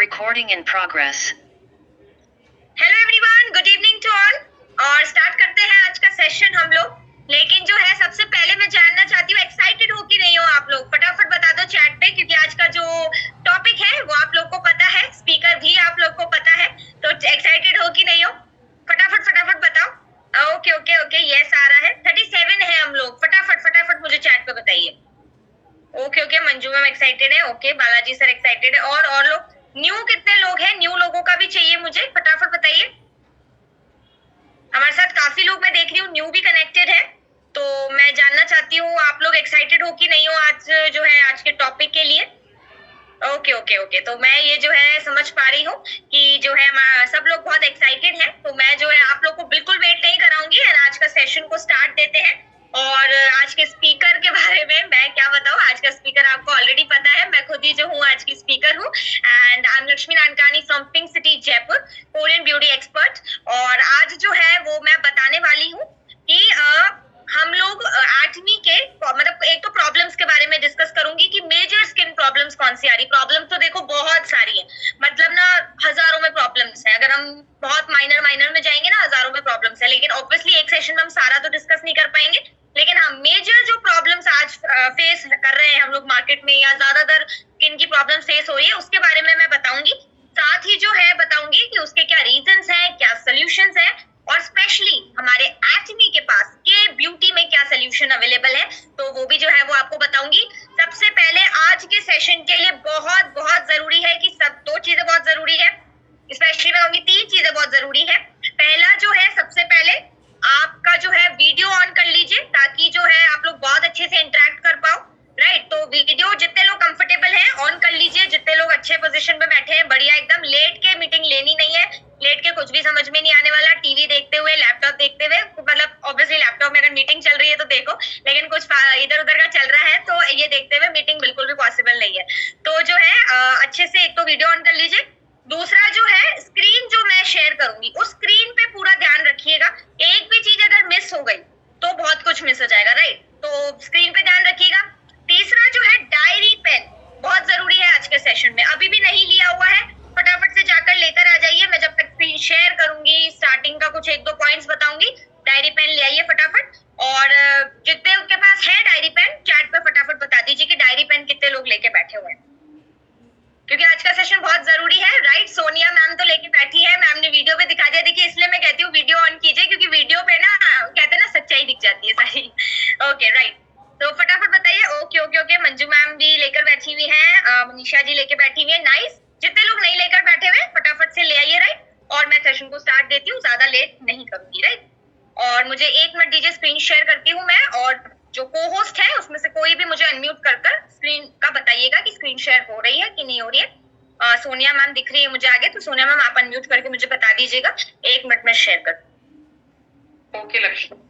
Recording in progress. Hello everyone, good evening to all. और start करते हैं आज का सेशन हम लोग। लेकिन जो है सबसे पहले मैं जानना चाहती हूँ, एक्साइटेड हो कि नहीं हो आप लोग? फटाफट बता दो चैट पे, क्योंकि आज का जो टॉपिक है वो आप लोग को पता है, स्पीकर भी आप लोग को पता है, तो एक्साइटेड हो कि नहीं हो? फटाफट फटाफट बताओ। ओके ओके ओके, यस आ रहा है। 37 है हम लोग। फटाफट फटाफट मुझे चैट पे बताइए। Okay okay, Manju ma'am excited है। ओके, बालाजी सर एक्साइटेड है। और लोग न्यू कितने लोग हैं? न्यू लोगों का भी चाहिए मुझे, फटाफट बताइए। हमारे साथ काफी लोग मैं देख रही हूँ न्यू भी कनेक्टेड है, तो मैं जानना चाहती हूँ आप लोग एक्साइटेड हो कि नहीं हो आज जो है आज के टॉपिक के लिए। ओके ओके ओके, तो मैं ये जो है समझ पा रही हूँ कि जो है सब लोग बहुत एक्साइटेड हैं, तो मैं जो है आप लोग को बिल्कुल वेट नहीं कराऊंगी और आज का सेशन को स्टार्ट देते हैं। और आज के स्पीकर के बारे में मैं क्या बताऊं, आज का स्पीकर आपको ऑलरेडी पता है, मैं खुद ही जो हूँ आज की स्पीकर हूँ। And I am Lakshmi Nankani from pink city Jaipur, Korean beauty expert. और आज जो है वो मैं बताने वाली हूँ कि हम लोग एटमी के मतलब एक तो प्रॉब्लम्स के बारे में डिस्कस करूंगी कि मेजर स्किन प्रॉब्लम्स कौन सी आ रही। प्रॉब्लम तो देखो बहुत सारी है, मतलब ना हजारों में प्रॉब्लम्स है। अगर हम बहुत माइनर में जाएंगे ना, हजारों में प्रॉब्लम्स है। लेकिन ऑब्वियसली एक सेशन में हम सारा तो डिस्कस नहीं कर पाएंगे, लेकिन हाँ मेजर जो प्रॉब्लम्स आज फेस कर रहे हैं हम लोग मार्केट में, या ज्यादातर स्किन की प्रॉब्लम फेस हो रही है, उसके बारे में मैं बताऊंगी। साथ ही जो है बताऊंगी कि उसके क्या रीजंस हैं, क्या सोल्यूशंस हैं, और स्पेशली हमारे एटमी के पास के ब्यूटी में क्या सोल्यूशन अवेलेबल है, तो वो भी जो है वो आपको बताऊंगी। सबसे पहले आज के सेशन के लिए बहुत बहुत जरूरी है कि सब दो चीजें बहुत जरूरी है, स्पेशली मैं कहूंगी 3 चीजें बहुत जरूरी है। पहला जो है, सबसे पहले आपका जो है वीडियो ऑन कर लीजिए, ताकि जो है आप लोग बहुत अच्छे से इंटरेक्ट कर पाओ। राइट, तो वीडियो जितने लोग कंफर्टेबल हैं ऑन कर लीजिए, जितने लोग अच्छे पोजीशन पे बैठे हैं बढ़िया एकदम। लेट के मीटिंग लेनी नहीं है, लेट के कुछ भी समझ में नहीं आने वाला। टीवी देखते हुए, लैपटॉप देखते हुए, मतलब ऑब्वियसली लैपटॉप में अगर मीटिंग चल रही है तो देखो, लेकिन कुछ इधर उधर का चल रहा है तो ये देखते हुए मीटिंग बिल्कुल भी पॉसिबल नहीं है। तो जो है अच्छे से एक तो वीडियो ऑन कर लीजिए। दूसरा जो है, स्क्रीन जो मैं शेयर करूंगी उस स्क्रीन पे पूरा ध्यान रखिएगा। एक भी चीज अगर मिस हो गई तो बहुत कुछ मिस हो जाएगा। राइट, तो स्क्रीन पे ध्यान रखिएगा। तीसरा जो है, डायरी पेन बहुत जरूरी है आज के सेशन में। अभी भी नहीं लिया हुआ है, फटाफट से जाकर लेकर आ जाइए। मैं जब तक स्क्रीन शेयर करूंगी स्टार्टिंग का कुछ 1-2 पॉइंट्स बताऊंगी, डायरी पेन ले आइए फटाफट। और जितने के पास है डायरी पेन, चैट पे फटाफट बता दीजिए कि डायरी पेन कितने लोग लेके बैठे हुए हैं, क्योंकि आज का सेशन बहुत जरूरी है। राइट, सोनिया मैम तो लेके बैठी है, मैम ने वीडियो पे दिखा दिया। देखिए इसलिए मैं कहती हूँ वीडियो ऑन कीजिए, क्योंकि वीडियो पे ना कहते हैं ना सच्चाई दिख जाती है सारी। ओके राइट, तो फटाफट बताइए। Okay okay okay, Manju ma'am भी लेकर बैठी हुई है, मनीषा जी लेके बैठी हुई है। नाइस, जितने लोग नहीं लेकर बैठे हुए फटाफट से ले आइए। राइट, और मैं सेशन को स्टार्ट देती हूँ, ज्यादा लेट नहीं करूंगी। राइट, और मुझे 1 मिनट दीजिए, स्क्रीन शेयर करती हूँ मैं। और जो को होस्ट है उसमें से कोई भी मुझे अनम्यूट कर स्क्रीन का बताइएगा कि स्क्रीन शेयर हो रही है कि नहीं हो रही है। सोनिया मैम दिख रही है मुझे आगे, तो सोनिया मैम आप अनम्यूट करके मुझे बता दीजिएगा। 1 मिनट में शेयर कर। ओके लक्ष्मी।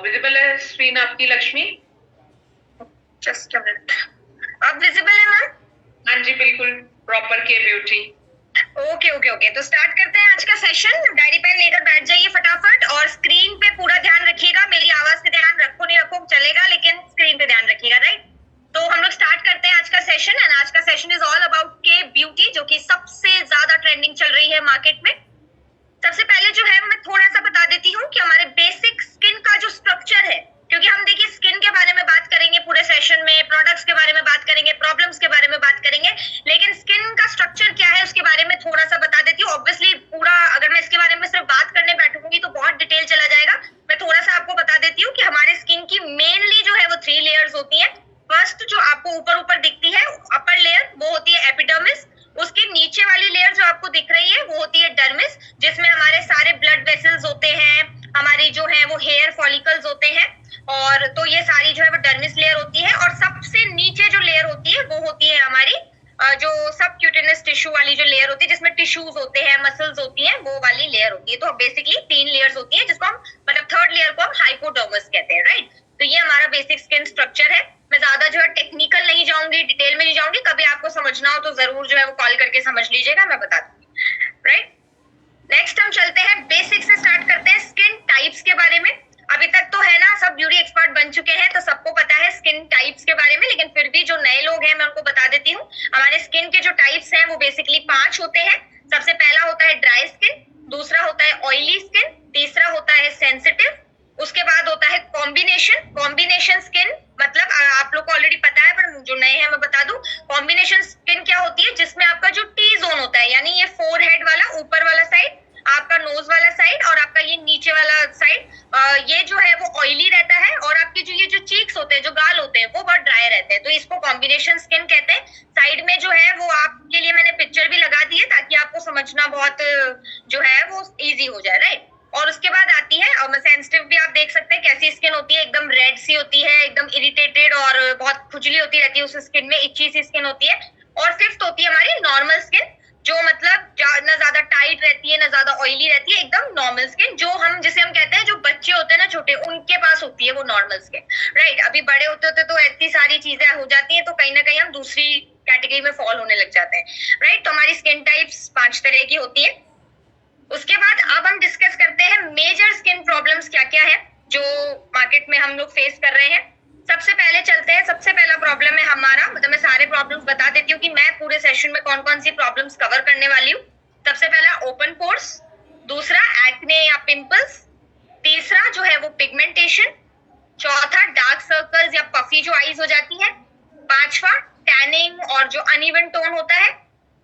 विजिबल है स्क्रीन आपकी लक्ष्मी? जस्ट अ मिनट, अब विजिबल है मैम? हाँ जी बिल्कुल, प्रॉपर के ब्यूटी। ओके ओके ओके, तो स्टार्ट करते हैं आज का सेशन। डायरी पेन लेकर बैठ जाइए फटाफट, और स्क्रीन पे पूरा ध्यान रखिएगा। मेरी आवाज पे ध्यान रखो नहीं रखो चलेगा, लेकिन स्क्रीन पे ध्यान रखिएगा। राइट, तो हम लोग स्टार्ट करते हैं आज का सेशन। एंड आज का सेशन इज ऑल अबाउट के ब्यूटी, जो कि सबसे ज्यादा ट्रेंडिंग चल रही है मार्केट में। सबसे पहले जो है मैं थोड़ा सा बता देती हूँ कि हमारे बेसिक स्किन का जो स्ट्रक्चर है, क्योंकि हम देखिए स्किन के बारे में बात करेंगे पूरे सेशन में, प्रोडक्ट्स के बारे में बात करेंगे, प्रॉब्लम्स के बारे में बात करेंगे, लेकिन स्किन का स्ट्रक्चर क्या है उसके बारे में थोड़ा सा बता देती हूँ। ऑब्वियसली पूरा अगर मैं इसके बारे में सिर्फ बात करने बैठूंगी तो बहुत डिटेल चला जाएगा। मैं थोड़ा सा आपको बता देती हूँ कि हमारे स्किन की मेनली जो है वो 3 लेयर्स होती है। फर्स्ट जो आपको ऊपर दिखती है अपर लेयर, वो होती है एपिडर्मिस। उसके नीचे वाली लेयर जो आपको दिख रही है वो होती है डर्मिस, जिसमें हमारे सारे ब्लड वेसल्स होते हैं, हमारी जो है वो हेयर फॉलिकल्स होते हैं। और तो ये सारी जो है वो डर्मिस लेयर होती है। और सबसे नीचे जो लेयर होती है वो होती है हमारी जो सब क्यूटेनस टिश्यू वाली जो लेयर होती है जिसमें टिश्यूज होते हैं, मसल्स होती हैं, वो वाली लेयर होती है। तो बेसिकली 3 लेयर्स होती है जिसको हम मतलब थर्ड लेयर को हम हाइपोडर्मस कहते हैं, राइट। तो ये हमारा बेसिक स्किन स्ट्रक्चर है। मैं ज्यादा जो है टेक्निकल नहीं जाऊंगी, डिटेल में नहीं जाऊंगी। कभी आपको समझना हो तो जरूर जो है वो कॉल करके समझ लीजिएगा, मैं बता दूंगी, राइट। नेक्स्ट हम चलते हैं बेसिक से, स्टार्ट करते हैं स्किन टाइप्स के बारे में। अभी तक तो है ना सब ब्यूटी एक्सपर्ट बन चुके हैं तो सबको पता है स्किन टाइप्स के बारे में, लेकिन फिर भी जो नए लोग हैं मैं उनको बता देती हूँ। हमारे स्किन के जो टाइप्स हैं वो बेसिकली 5 होते हैं। सबसे पहला होता है ड्राई स्किन, दूसरा होता है ऑयली स्किन, तीसरा होता है सेंसिटिव, उसके बाद होता है कॉम्बिनेशन स्किन। मतलब आप लोग को ऑलरेडी पता है पर जो नए हैं मैं बता दूं, कॉम्बिनेशन स्किन क्या होती है, जिसमें आपका जो टी जोन होता है, यानी ये फोरहेड वाला ऊपर वाला साइड, आपका नोज वाला साइड और आपका ये नीचे वाला साइड, ये जो है वो ऑयली रहता है, और आपके जो ये जो चीक्स होते हैं, जो गाल होते हैं, वो बहुत ड्राई रहते हैं। तो इसको कॉम्बिनेशन स्किन कहते हैं। साइड में जो है वो आपके लिए मैंने पिक्चर भी लगा दी है ताकि आपको समझना बहुत जो है वो इजी हो जाए, राइट। और उसके बाद आती है और सेंसिटिव भी आप देख सकते हैं कैसी स्किन होती है, एकदम रेड सी होती है, एकदम इरिटेटेड और बहुत खुजली होती रहती है उस स्किन में, इची सी स्किन होती है। और फिफ्थ होती है हमारी नॉर्मल स्किन, जो मतलब ना ज्यादा टाइट रहती है ना ज्यादा ऑयली रहती है, एकदम नॉर्मल स्किन, जो हम जिसे हम कहते हैं जो बच्चे होते हैं ना छोटे, उनके पास होती है वो नॉर्मल स्किन, राइट। अभी बड़े होते होते तो इतनी सारी चीजें हो जाती हैं तो कहीं ना कहीं हम दूसरी कैटेगरी में फॉल होने लग जाते हैं, राइट। तो हमारी स्किन टाइप्स 5 तरह की होती है। उसके बाद अब हम डिस्कस करते हैं मेजर स्किन प्रॉब्लम्स क्या क्या है जो मार्केट में हम लोग फेस कर रहे हैं। सबसे पहले चलते हैं, सबसे पहला प्रॉब्लम है हमारा, मतलब मैं सारे प्रॉब्लम्स बता देती हूँ कि मैं पूरे सेशन में कौन कौन सी प्रॉब्लम्स कवर करने वाली हूँ। सबसे पहला ओपन पोर्स, दूसरा एक्ने या पिंपल्स, तीसरा जो है वो पिगमेंटेशन, चौथा डार्क सर्कल्स या पफी जो आईज हो जाती है, पांचवा टैनिंग और जो अनइवन टोन होता है,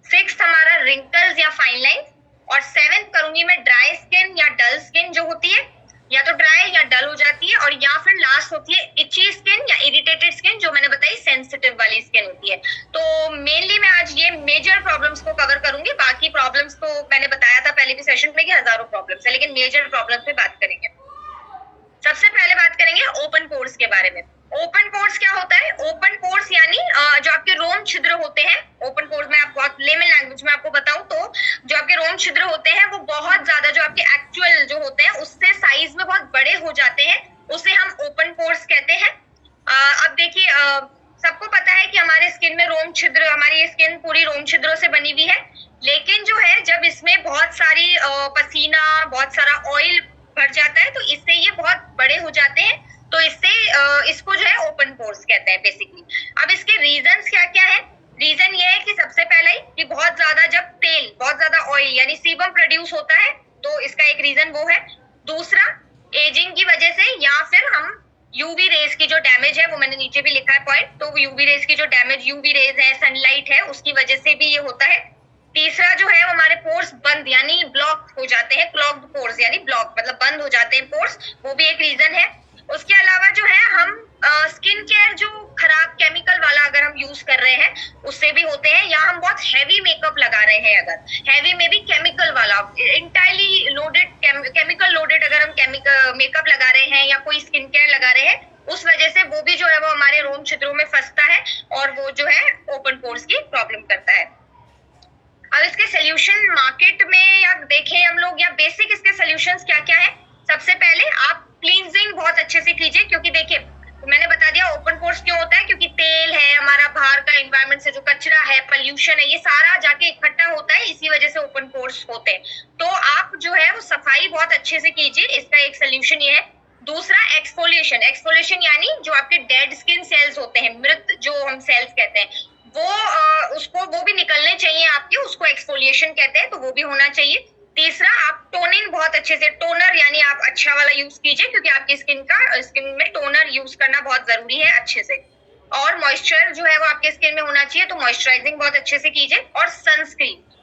सिक्स्थ हमारा रिंकल्स या फाइन लाइन, और सेवेंथ करूंगी मैं ड्राई स्किन या डल स्किन जो होती है, या तो ड्राई या डल हो जाती है, और या फिर लास्ट होती है इची स्किन या इरिटेटेड स्किन, जो मैंने बताई सेंसिटिव वाली स्किन होती है। तो मेनली मैं आज ये मेजर प्रॉब्लम्स को कवर करूंगी, बाकी प्रॉब्लम्स तो मैंने बताया था पहले भी सेशन में कि हजारों प्रॉब्लम्स है, लेकिन मेजर प्रॉब्लम्स पे बात करेंगे। सबसे पहले बात करेंगे ओपन पोर्स के बारे में। ओपन पोर्स क्या होता है? ओपन पोर्स यानी जो आपके रोम छिद्र होते हैं, ओपन पोर्स में आपको लेमन लैंग्वेज में आपको बताऊं तो जो आपके रोम छिद्र होते हैं वो बहुत ज्यादा जो आपके एक्चुअल जो होते हैं उससे साइज में बहुत बड़े हो जाते हैं, उसे हम ओपन पोर्स कहते हैं। अब देखिए सबको पता है कि हमारे स्किन में रोम छिद्र, हमारी स्किन पूरी रोम छिद्रों से बनी हुई है, लेकिन जो है जब इसमें बहुत सारी पसीना, बहुत सारा ऑयल भर जाता है तो इससे ये बहुत बड़े हो जाते हैं, तो इससे इसको जो है ओपन पोर्स कहते हैं बेसिकली। अब इसके रीजंस क्या क्या है? रीजन ये है कि सबसे पहले ही कि बहुत ज्यादा जब तेल, बहुत ज्यादा ऑयल यानी सीबम प्रोड्यूस होता है तो इसका एक रीजन वो है। दूसरा एजिंग की वजह से, या फिर हम यूवी रेज की जो डैमेज है, वो मैंने नीचे भी लिखा है पॉइंट, तो यूवी रेज की जो डैमेज, यूवी रेज है, सनलाइट है, उसकी वजह से भी ये होता है। तीसरा जो है हमारे पोर्स बंद यानी ब्लॉक हो जाते हैं, क्लॉग्ड पोर्स यानी ब्लॉक मतलब बंद हो जाते हैं पोर्स, वो भी एक रीजन है। उसके अलावा जो है हम स्किन केयर जो खराब केमिकल वाला अगर हम यूज कर रहे हैं उससे भी होते हैं, या हम बहुत हैवी मेकअप लगा रहे हैं, अगर हैवी में भी केमिकल वाला इंटायरली लोडेड केमिकल लोडेड अगर हम मेकअप लगा रहे हैं या कोई स्किन केयर लगा रहे हैं, उस वजह से वो भी जो है वो हमारे रोम छिद्रों में फंसता है और वो जो है ओपन पोर्स की प्रॉब्लम करता है। अब इसके सोल्यूशन मार्केट में या देखें हम लोग, या बेसिक इसके सोल्यूशंस क्या क्या है। सबसे पहले आप क्लींजिंग बहुत अच्छे से कीजिए, क्योंकि देखिए तो मैंने बता दिया ओपन पोर्स क्यों होता है, क्योंकि तेल है हमारा, बाहर का एनवायरनमेंट से जो कचरा है, पोल्यूशन है, ये सारा जाके इकट्ठा होता है, इसी वजह से ओपन पोर्स होते हैं। तो आप जो है वो सफाई बहुत अच्छे से कीजिए, इसका एक सोल्यूशन ये है। दूसरा एक्सफोलिएशन, एक्सफोलिएशन यानी जो आपके डेड स्किन सेल्स होते हैं, मृत जो हम सेल्स कहते हैं, वो भी निकलने चाहिए आपके, उसको एक्सफोलिएशन कहते हैं, तो वो भी होना चाहिए। तीसरा आप टोनिंग बहुत अच्छे से, टोनर यानी आप अच्छा वाला यूज कीजिए, क्योंकि आपकी स्किन में टोनर यूज करना बहुत जरूरी है अच्छे से। और मॉइस्चर जो है वो आपके स्किन में होना चाहिए, तो मॉइस्चराइजिंग बहुत अच्छे से कीजिए। और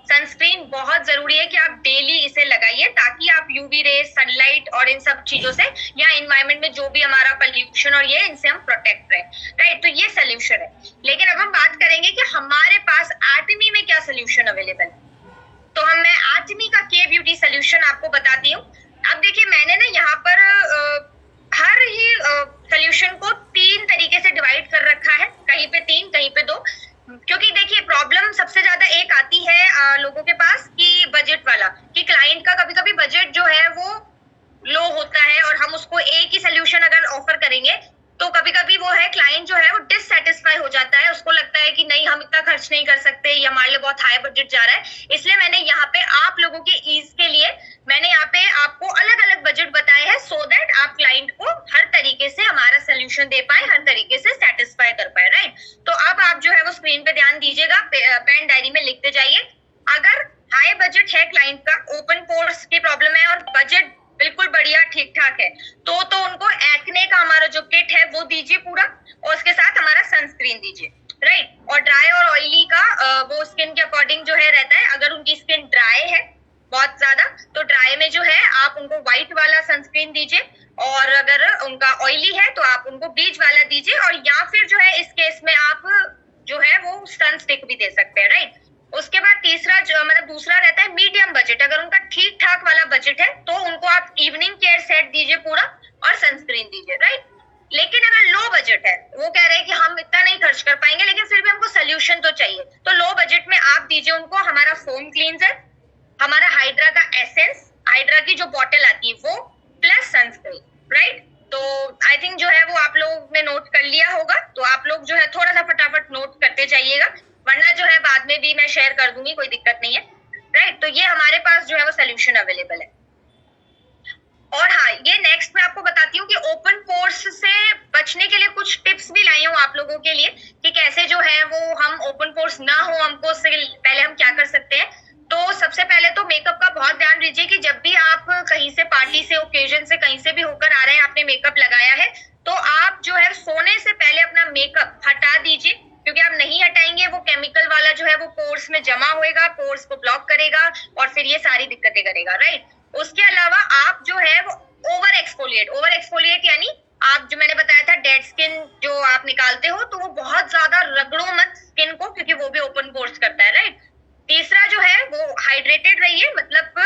सनस्क्रीन बहुत जरूरी है कि आप डेली इसे लगाइए, ताकि आप यूवी रेज, सनलाइट और इन सब चीजों से, या एनवायरनमेंट में जो भी हमारा पोल्यूशन और ये, इनसे हम प्रोटेक्ट रहे, राइट। तो ये सोल्यूशन है। लेकिन अब हम बात करेंगे कि हमारे पास एटमी में क्या सोल्यूशन अवेलेबल है। तो मैं एटमी का के ब्यूटी सोल्यूशन आपको बताती हूँ। अब देखिए मैंने ना यहाँ पर हर ही सोल्यूशन को 3 तरीके से डिवाइड कर रखा है, कहीं पे 3 कहीं पे 2, क्योंकि देखिए प्रॉब्लम करेंगे तो कभी कभी वो है क्लाइंट जो है वो डिससेटिस्फाई हो जाता है, उसको लगता है कि नहीं हम इतना खर्च नहीं कर सकते, ये हमारे लिए बहुत हाई बजट जा रहा है। इसलिए मैंने यहाँ पे आप लोगों के ईज के लिए मैंने यहाँ पे आपको अलग अलग बजट बताए हैं, सो दैट आप क्लाइंट को हर तरीके से हमारा सोल्यूशन दे पाए, हर तरीके से सेटिस्फाई कर पाए, राइट। तो अब आप जो है वो स्क्रीन पे ध्यान दीजिएगा, पेन डायरी में लिखते जाइए। अगर हाई बजट है क्लाइंट का, ओपन पोर्स की प्रॉब्लम है और बजट बिल्कुल बढ़िया ठीक ठाक है, तो उनको एक्ने का हमारा जो किट है वो दीजिए पूरा, और उसके साथ हमारा सनस्क्रीन दीजिए, राइट। और ड्राई और ऑयली का वो स्किन के अकॉर्डिंग जो है रहता है। अगर उनकी स्किन ड्राई है बहुत ज्यादा, तो ड्राई में जो है आप उनको व्हाइट वाला सनस्क्रीन दीजिए, और अगर उनका ऑयली है तो आप उनको ब्लीच वाला दीजिए, और या फिर जो है इस केस में आप जो है वो सन स्टिक भी दे सकते हैं, राइट। उसके बाद तीसरा जो मतलब दूसरा रहता है मीडियम बजट। अगर उनका ठीक ठाक वाला बजट है तो उनको आप इवनिंग केयर सेट दीजिए पूरा और सनस्क्रीन दीजिए, राइट। लेकिन अगर लो बजट है, वो कह रहे हैं कि हम इतना नहीं खर्च कर पाएंगे लेकिन फिर भी हमको सोल्यूशन तो चाहिए, तो लो बजट में आप दीजिए उनको हमारा फोम क्लींजर, हमारा हाइड्रा का एसेंस, हाइड्रा की जो बॉटल आती है वो, प्लस सनस्क्रीन, राइट। तो आई थिंक जो है वो आप लोग ने नोट कर लिया होगा, तो आप लोग जो है थोड़ा सा फटाफट नोट करते जाइएगा, वरना जो है बाद में भी मैं शेयर कर दूंगी, कोई दिक्कत नहीं है, राइट। तो ये हमारे पास जो है वो सोल्यूशन अवेलेबल है। और हाँ, ये नेक्स्ट मैं आपको बताती हूँ कि ओपन पोर्स से बचने के लिए कुछ टिप्स भी लाई हूँ आप लोगों के लिए कि कैसे जो है वो हम ओपन पोर्स ना हो हमको, उससे पहले हम क्या कर सकते हैं। तो सबसे पहले तो मेकअप का बहुत ध्यान दीजिए कि जब भी आप कहीं से पार्टी से, ओकेजन से, कहीं से भी होकर आ रहे हैं, आपने मेकअप लगाया है, तो आप जो है सोने से पहले अपना मेकअप हटा दीजिए, क्योंकि आप नहीं हटाएंगे वो केमिकल वाला जो है वो पोर्स में जमा होएगा, पोर्स को ब्लॉक करेगा और फिर ये सारी दिक्कतें करेगा, राइट। उसके अलावा आप जो है वो ओवर एक्सफोलिएट यानी आप जो मैंने बताया था डेड स्किन जो आप निकालते हो, तो वो बहुत ज्यादा रगड़ो मत स्किन को, क्योंकि वो भी ओपन पोर्स करता है, राइट। तीसरा जो है वो हाइड्रेटेड रहिए, मतलब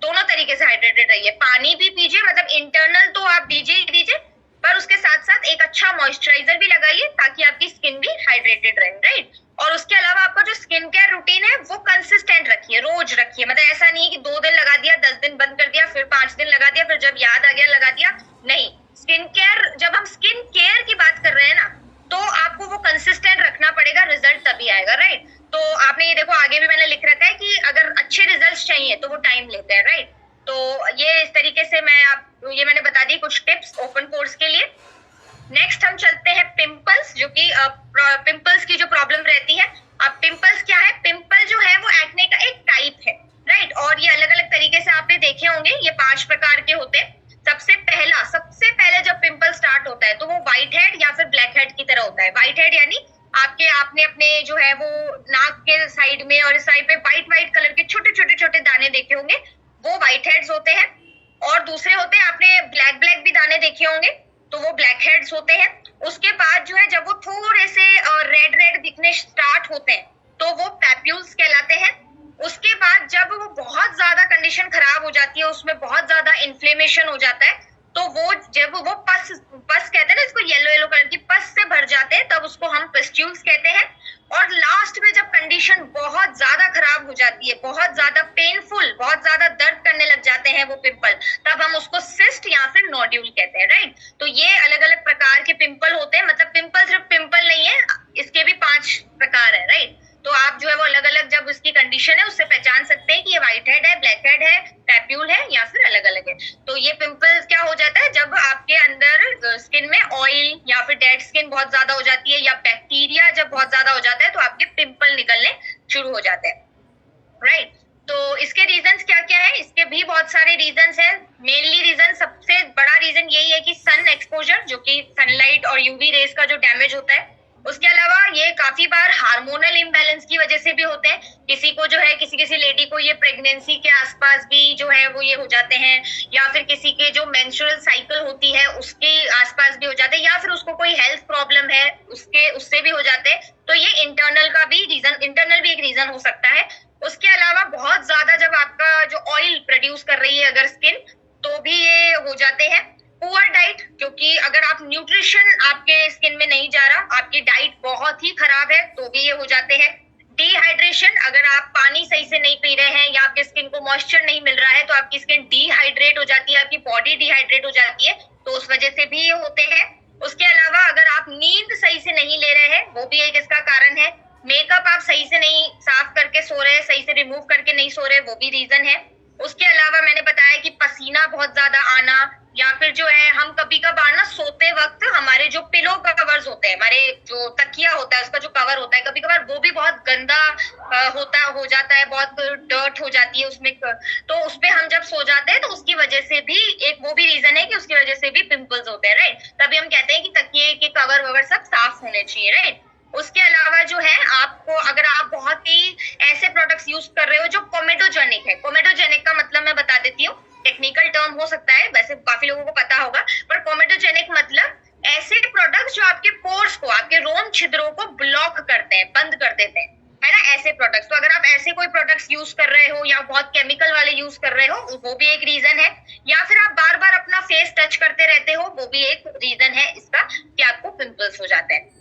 दोनों तरीके से हाइड्रेटेड रहिए, पानी भी पीजिए, मतलब इंटरनल तो आप दीजिए, पर उसके साथ साथ एक अच्छा मॉइस्चराइजर भी लगाइए ताकि आपकी स्किन भी हाइड्रेटेड रहे, राइट। और उसके अलावा आपका जो स्किन केयर रूटीन है वो कंसिस्टेंट रखिए, रोज रखिए, मतलब ऐसा नहीं कि 2 दिन लगा दिया, 10 दिन बंद कर दिया, फिर 5 दिन लगा दिया, फिर जब याद आ गया लगा दिया, नहीं। स्किन केयर, जब हम स्किन केयर की बात कर रहे हैं ना, तो आपको वो कंसिस्टेंट रखना पड़ेगा, रिजल्ट तभी आएगा, राइट। तो आपने ये देखो आगे भी मैंने लिख रखा है कि अगर अच्छे रिजल्ट चाहिए तो वो टाइम लेते हैं, राइट। तो ये इस तरीके से ये मैंने बता दी कुछ टिप्स ओपन पोर्स के लिए। नेक्स्ट हम चलते हैं पिंपल्स, जो कि पिंपल्स की जो प्रॉब्लम रहती है। अब पिंपल्स क्या है? पिंपल जो है वो एक्ने का एक टाइप है, राइट। और ये अलग अलग तरीके से आपने देखे होंगे, ये 5 प्रकार के होते हैं। सबसे पहले जब पिंपल स्टार्ट होता है तो वो व्हाइट हेड या फिर ब्लैक हेड की तरह होता है। व्हाइट हेड यानी आपने अपने जो है वो नाक के साइड में और इस साइड पे व्हाइट कलर के छोटे छोटे दाने देखे होंगे, वो व्हाइट हेड्स होते हैं। और दूसरे होते हैं, आपने ब्लैक भी दाने देखे होंगे, तो वो ब्लैक हेड्स होते हैं। उसके बाद जो है जब वो थोड़े से रेड दिखने स्टार्ट होते हैं तो वो पैप्यूल्स कहलाते हैं। उसके बाद जब वो बहुत ज्यादा कंडीशन खराब हो जाती है, उसमें बहुत ज्यादा इन्फ्लेमेशन हो जाता है, तो वो जब वो पस कहते हैं ना, इसको येलो कलर की पस से भर जाते हैं, तब उसको हम पस्ट्यूल्स कहते हैं। और लास्ट में जब कंडीशन बहुत ज्यादा खराब हो जाती है, बहुत ज्यादा पेनफुल, बहुत ज्यादा दर्द करने लग जाते हैं वो पिंपल, तब हम उसको सिस्ट या फिर नोड्यूल कहते हैं, राइट। तो ये अलग अलग प्रकार के पिंपल होते हैं, मतलब पिंपल सिर्फ पिंपल नहीं है, इसके भी 5 प्रकार है, राइट। तो आप जो है वो अलग अलग जब उसकी कंडीशन है उससे पहचान सकते हैं कि ये व्हाइट हेड है, ब्लैक हेड है, पैप्यूल है या फिर अलग अलग है। तो ये पिंपल क्या हो जाता है, जब आपके अंदर स्किन में ऑयल या फिर डेड स्किन बहुत ज्यादा हो जाती है, या बैक्टीरिया जब बहुत ज्यादा हो जाता है, तो आपके पिंपल निकलने शुरू हो जाते हैं, राइट। तो इसके रीजंस क्या क्या है? इसके भी बहुत सारे रीजंस हैं। मेनली रीजन, सबसे बड़ा रीजन यही है कि सन एक्सपोजर, जो कि सनलाइट और यूवी रेज का जो डैमेज होता है। उसके अलावा ये काफी बार हार्मोनल इम्बैलेंस की वजह से भी होते हैं। किसी को जो है किसी लेडी को ये प्रेगनेंसी के आसपास भी जो है वो ये हो जाते हैं, या फिर किसी के जो मेंस्ट्रुअल साइकिल होती है उसके आसपास भी हो जाते हैं, या फिर उसको कोई हेल्थ प्रॉब्लम है उससे भी हो जाते हैं। तो ये इंटरनल भी एक रीजन हो सकता है। उसके अलावा बहुत ज्यादा जब आपका जो ऑयल प्रोड्यूस कर रही है अगर स्किन, तो भी ये हो जाते हैं। पुअर डाइट, क्योंकि अगर आप न्यूट्रिशन आपके स्किन में नहीं जा रहा, आपकी डाइट बहुत ही खराब है, तो भी ये हो जाते हैं। डिहाइड्रेशन, अगर आप पानी सही से नहीं पी रहे हैं या आपके स्किन को मॉइस्चर नहीं मिल रहा है, तो आपकी स्किन डिहाइड्रेट हो जाती है, आपकी बॉडी डिहाइड्रेट हो जाती है, तो उस वजह से भी ये होते हैं। भी एक इसका कारण है। मेकअप आप सही से नहीं साफ करके सो रहे, सही से रिमूव करके नहीं सो रहे, वो भी रीजन है। उसके अलावा मैंने बताया कि पसीना बहुत ज्यादा आना, या फिर जो है हम कभी कभार ना सोते वक्त हमारे जो पिलो कवर्स होते हैं, हमारे जो तकिया होता है उसका जो कवर होता है, कभी कभार वो भी बहुत गंदा हो जाता है, बहुत डर्ट हो जाती है उसमें, तो उसपे हम जब सो जाते हैं तो उसकी वजह से भी एक वो भी रीजन है कि उसकी वजह से भी पिंपल्स होते हैं, राइट। तभी हम कहते हैं कि तकिए के कवर ववर सब साफ होने चाहिए, राइट। उसके अलावा जो है आपको, अगर आप बहुत ही ऐसे प्रोडक्ट्स यूज कर रहे हो जो कोमेडोजेनिक है, कोमेडोजेनिक का मतलब मैं बता देती हूँ, टेक्निकल टर्म हो सकता है, वैसे काफी लोगों को पता होगा, पर कोमेडोजेनिक मतलब ऐसे प्रोडक्ट्स जो आपके पोर्स को, आपके रोम छिद्रों को ब्लॉक करते हैं, बंद कर देते हैं, है ना, ऐसे प्रोडक्ट्स। तो अगर आप ऐसे कोई प्रोडक्ट्स यूज कर रहे हो या बहुत केमिकल वाले यूज कर रहे हो, वो भी एक रीजन है। या फिर आप बार बार अपना फेस टच करते रहते हो, वो भी एक रीजन है इसका कि आपको पिंपल्स हो जाते हैं।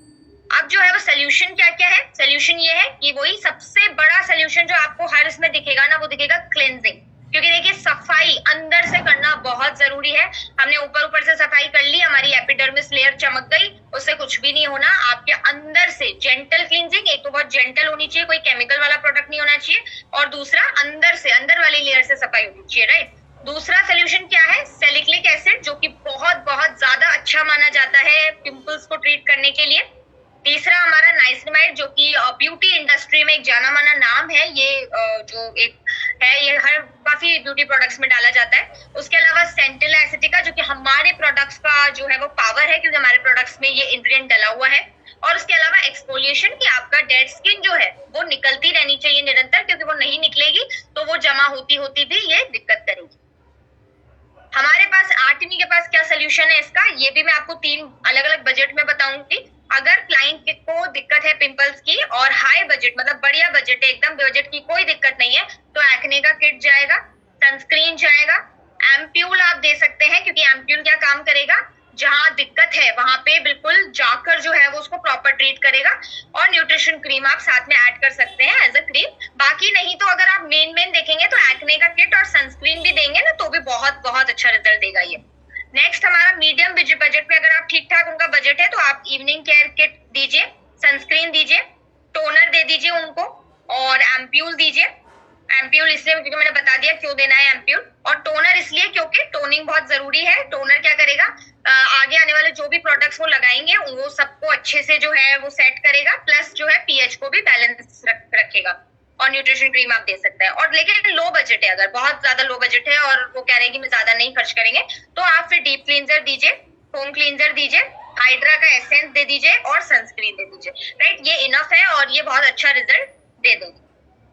अब जो है वो सोल्यूशन क्या क्या है, सोल्यूशन ये है कि वही सबसे बड़ा सोल्यूशन जो आपको हर इसमें दिखेगा ना, वो दिखेगा क्लेंजिंग। क्योंकि देखिए सफाई अंदर से करना बहुत जरूरी है। हमने ऊपर ऊपर से सफाई कर ली, हमारी एपिडर्मिस लेयर चमक गई, उससे कुछ भी नहीं होना। आपके अंदर से जेंटल क्लींजिंग, एक तो बहुत जेंटल होनी चाहिए, कोई केमिकल वाला प्रोडक्ट नहीं होना चाहिए, और दूसरा अंदर से, अंदर वाली लेयर से सफाई होनी चाहिए, राइट। दूसरा सोल्यूशन क्या है, सैलिसिलिक एसिड, जो कि बहुत बहुत ज्यादा अच्छा माना जाता है पिंपल्स को ट्रीट करने के लिए। तीसरा हमारा नाइसिनमाइड, जो कि ब्यूटी इंडस्ट्री में एक जाना माना नाम है, ये जो एक है, ये हर काफी ब्यूटी प्रोडक्ट्स में डाला जाता है। उसके अलावा सेंटिल एसिटिका, जो कि हमारे प्रोडक्ट्स का जो है वो पावर है, क्योंकि हमारे प्रोडक्ट्स में ये इंग्रेडिएंट डला हुआ है। और उसके अलावा एक्सफोलिएशन, कि आपका डेड स्किन जो है वो निकलती रहनी चाहिए निरंतर, क्योंकि वो नहीं निकलेगी तो वो जमा होती होती भी ये दिक्कत करेगी। हमारे पास आर्टिमी के पास क्या सोल्यूशन है इसका, ये भी मैं आपको 3 अलग अलग बजट में बताऊंगी। अगर क्लाइंट को दिक्कत है पिंपल्स की और हाई बजट, मतलब बढ़िया बजट है, एकदम बजट की कोई दिक्कत नहीं है, तो एक्ने का किट जाएगा, सनस्क्रीन जाएगा, एम्प्यूल आप दे सकते हैं, क्योंकि एम्प्यूल क्या काम करेगा, जहां दिक्कत है वहां पे बिल्कुल जाकर जो है वो उसको प्रॉपर ट्रीट करेगा। और न्यूट्रिशन क्रीम आप साथ में ऐड कर सकते हैं एज अ क्रीम। बाकी नहीं तो अगर आप मेन देखेंगे तो एक्ने का किट और सनस्क्रीन भी देंगे ना, तो भी बहुत बहुत अच्छा रिजल्ट देगा ये। नेक्स्ट हमारा मीडियम बजट पे, अगर आप ठीक ठाक उनका बजट है तो आप इवनिंग केयर किट दीजिए, सनस्क्रीन दीजिए, टोनर दे दीजिए उनको, और एम्प्यूल दीजिए। एम्प्यूल इसलिए क्योंकि मैंने बता दिया क्यों देना है एम्प्यूल, और टोनर इसलिए क्योंकि टोनिंग बहुत जरूरी है। टोनर क्या करेगा, आगे आने वाले जो भी प्रोडक्ट्स वो लगाएंगे वो सबको अच्छे से जो है वो सेट करेगा, प्लस जो है पीएच को भी बैलेंस रखेगा। और न्यूट्रिशन क्रीम आप दे सकते हैं। और लेकिन लो बजट है, अगर बहुत ज्यादा लो बजट है और वो कह रहे हैं कि मैं ज्यादा नहीं खर्च करेंगे, तो आप फिर डीप क्लींजर दीजिए, होम क्लींजर दीजिए, हाइड्रा का एसेंस दे दीजिए और सनस्क्रीन दे दीजिए, राइट। ये इनफ है और ये बहुत अच्छा रिजल्ट दे देगी,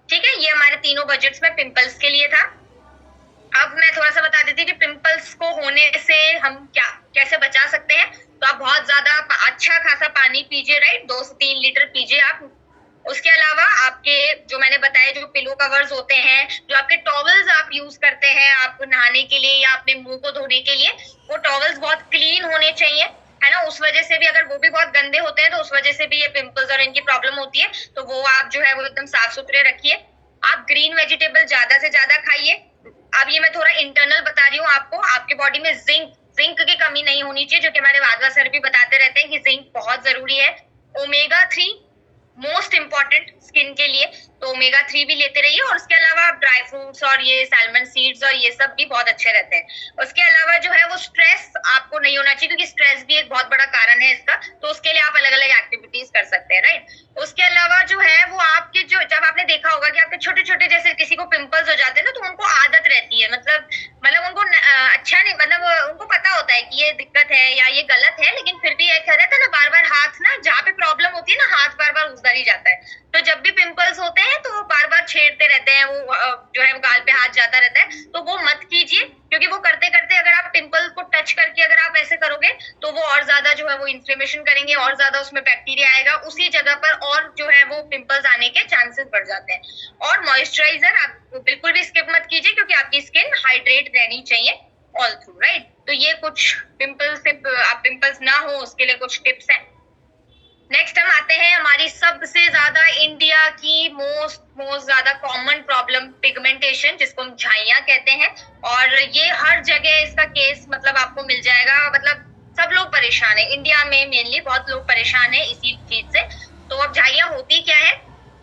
ठीक है। ये हमारे तीनों बजट्स में पिंपल्स के लिए था। अब मैं थोड़ा सा बता देती हूँ कि पिंपल्स को होने से हम कैसे बचा सकते हैं। तो आप बहुत ज्यादा अच्छा खासा पानी पीजिए, राइट, 2 से 3 लीटर पीजिए आप। उसके अलावा आपके जो मैंने बताया, जो पिलो कवर्स होते हैं, जो आपके टॉवल्स आप यूज करते हैं आप नहाने के लिए या अपने मुंह को धोने के लिए, वो टॉवल्स बहुत क्लीन होने चाहिए, है ना। उस वजह से भी, अगर वो भी बहुत गंदे होते हैं तो उस वजह से भी ये पिंपल्स और इनकी प्रॉब्लम होती है, तो वो आप जो है वो एकदम साफ सुथरे रखिए। आप ग्रीन वेजिटेबल ज्यादा से ज्यादा खाइए। अब ये मैं थोड़ा इंटरनल बता रही हूँ आपको, आपके बॉडी में जिंक की कमी नहीं होनी चाहिए, जो कि हमारे वाधवा सर भी बताते रहते हैं कि जिंक बहुत जरूरी है। ओमेगा 3 मोस्ट इंपॉर्टेंट स्किन के लिए, तो ओमेगा 3 भी लेते रहिए। और उसके अलावा आप ड्राई फ्रूट्स और ये सैल्मन सीड्स और ये सब भी बहुत अच्छे रहते हैं। उसके अलावा जो है वो स्ट्रेस आपको नहीं होना चाहिए, क्योंकि स्ट्रेस भी एक बहुत बड़ा कारण है इसका, तो उसके लिए आप अलग अलग एक्टिविटीज कर सकते हैं, राइट। उसके अलावा जो है वो आपके जो, जब आपने देखा होगा कि आपके छोटे छोटे जैसे किसी को पिंपल्स हो जाते हैं ना, तो उनको आदत रहती है, मतलब उनको अच्छा नहीं, मतलब उनको पता होता है कि ये दिक्कत है या ये गलत है, लेकिन फिर भी एक रहता है ना, बार बार हाथ ना, जहाँ पे प्रॉब्लम होती है ना, हाथ बार बार उधर ही जाता है। तो जब भी पिंपल्स होते हैं तो वो बार बार छेड़ते रहते हैं, वो जो है वो गाल पे हाथ जाता रहता है, तो वो मत कीजिए। क्योंकि वो करते करते अगर आप पिंपल को टच करके अगर आप ऐसे करोगे तो वो और ज्यादा जो है वो इन्फ्लेमेशन करेंगे, और ज्यादा उसमें बैक्टीरिया आएगा उसी जगह पर, और जो है वो पिंपल्स आने के चांसेस बढ़ जाते हैं। और मॉइस्चराइजर आप बिल्कुल भी स्किप मत कीजिए, क्योंकि आपकी स्किन हाइड्रेट रहनी चाहिए ऑल थ्रू, राइट। तो ये कुछ पिंपल्स से आप पिंपल्स ना हो उसके लिए कुछ टिप्स हैं। नेक्स्ट हम आते हैं हमारी सबसे ज्यादा इंडिया की मोस्ट ज्यादा कॉमन प्रॉब्लम, पिगमेंटेशन, जिसको हम झाइयां कहते हैं। और ये हर जगह इसका केस मतलब आपको मिल जाएगा, मतलब सब लोग परेशान है इंडिया में, मेनली बहुत लोग परेशान है इसी चीज से। तो अब झाइयां होती क्या है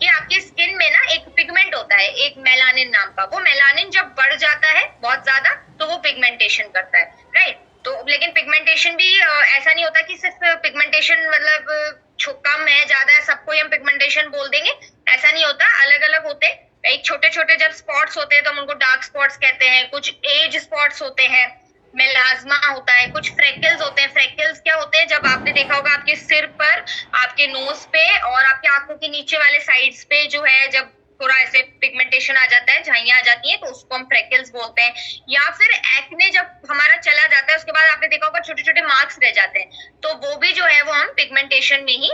कि आपकी स्किन में ना एक पिगमेंट होता है, एक मेलानिन नाम का। वो मेलानिन जब बढ़ जाता है बहुत ज्यादा तो वो पिगमेंटेशन करता है, राइट। तो लेकिन पिगमेंटेशन भी ऐसा नहीं होता कि सिर्फ पिगमेंटेशन मतलब कम है ज्यादा है सबको हम पिगमेंटेशन बोल देंगे, ऐसा नहीं होता। अलग अलग होते हैं, एक छोटे छोटे जब स्पॉट्स होते हैं तो हम उनको डार्क स्पॉट्स कहते हैं, कुछ एज स्पॉट्स होते हैं, मेलाज्मा होता है, कुछ फ्रेकल्स होते हैं। फ्रेकल्स क्या होते हैं, जब आपने देखा होगा आपके सिर पर, आपके नोज पे और आपके आंखों के नीचे वाले साइड्स पे जो है जब थोड़ा ऐसे पिगमेंटेशन आ जाता है, झाइयां आ जाती है, तो उसको हम फ्रेकल्स बोलते हैं। या फिर एक्ने जब हमारा चला जाता है उसके बाद आपने देखा होगा छोटे छोटे मार्क्स रह जाते हैं, तो वो भी जो है वो हम पिगमेंटेशन में ही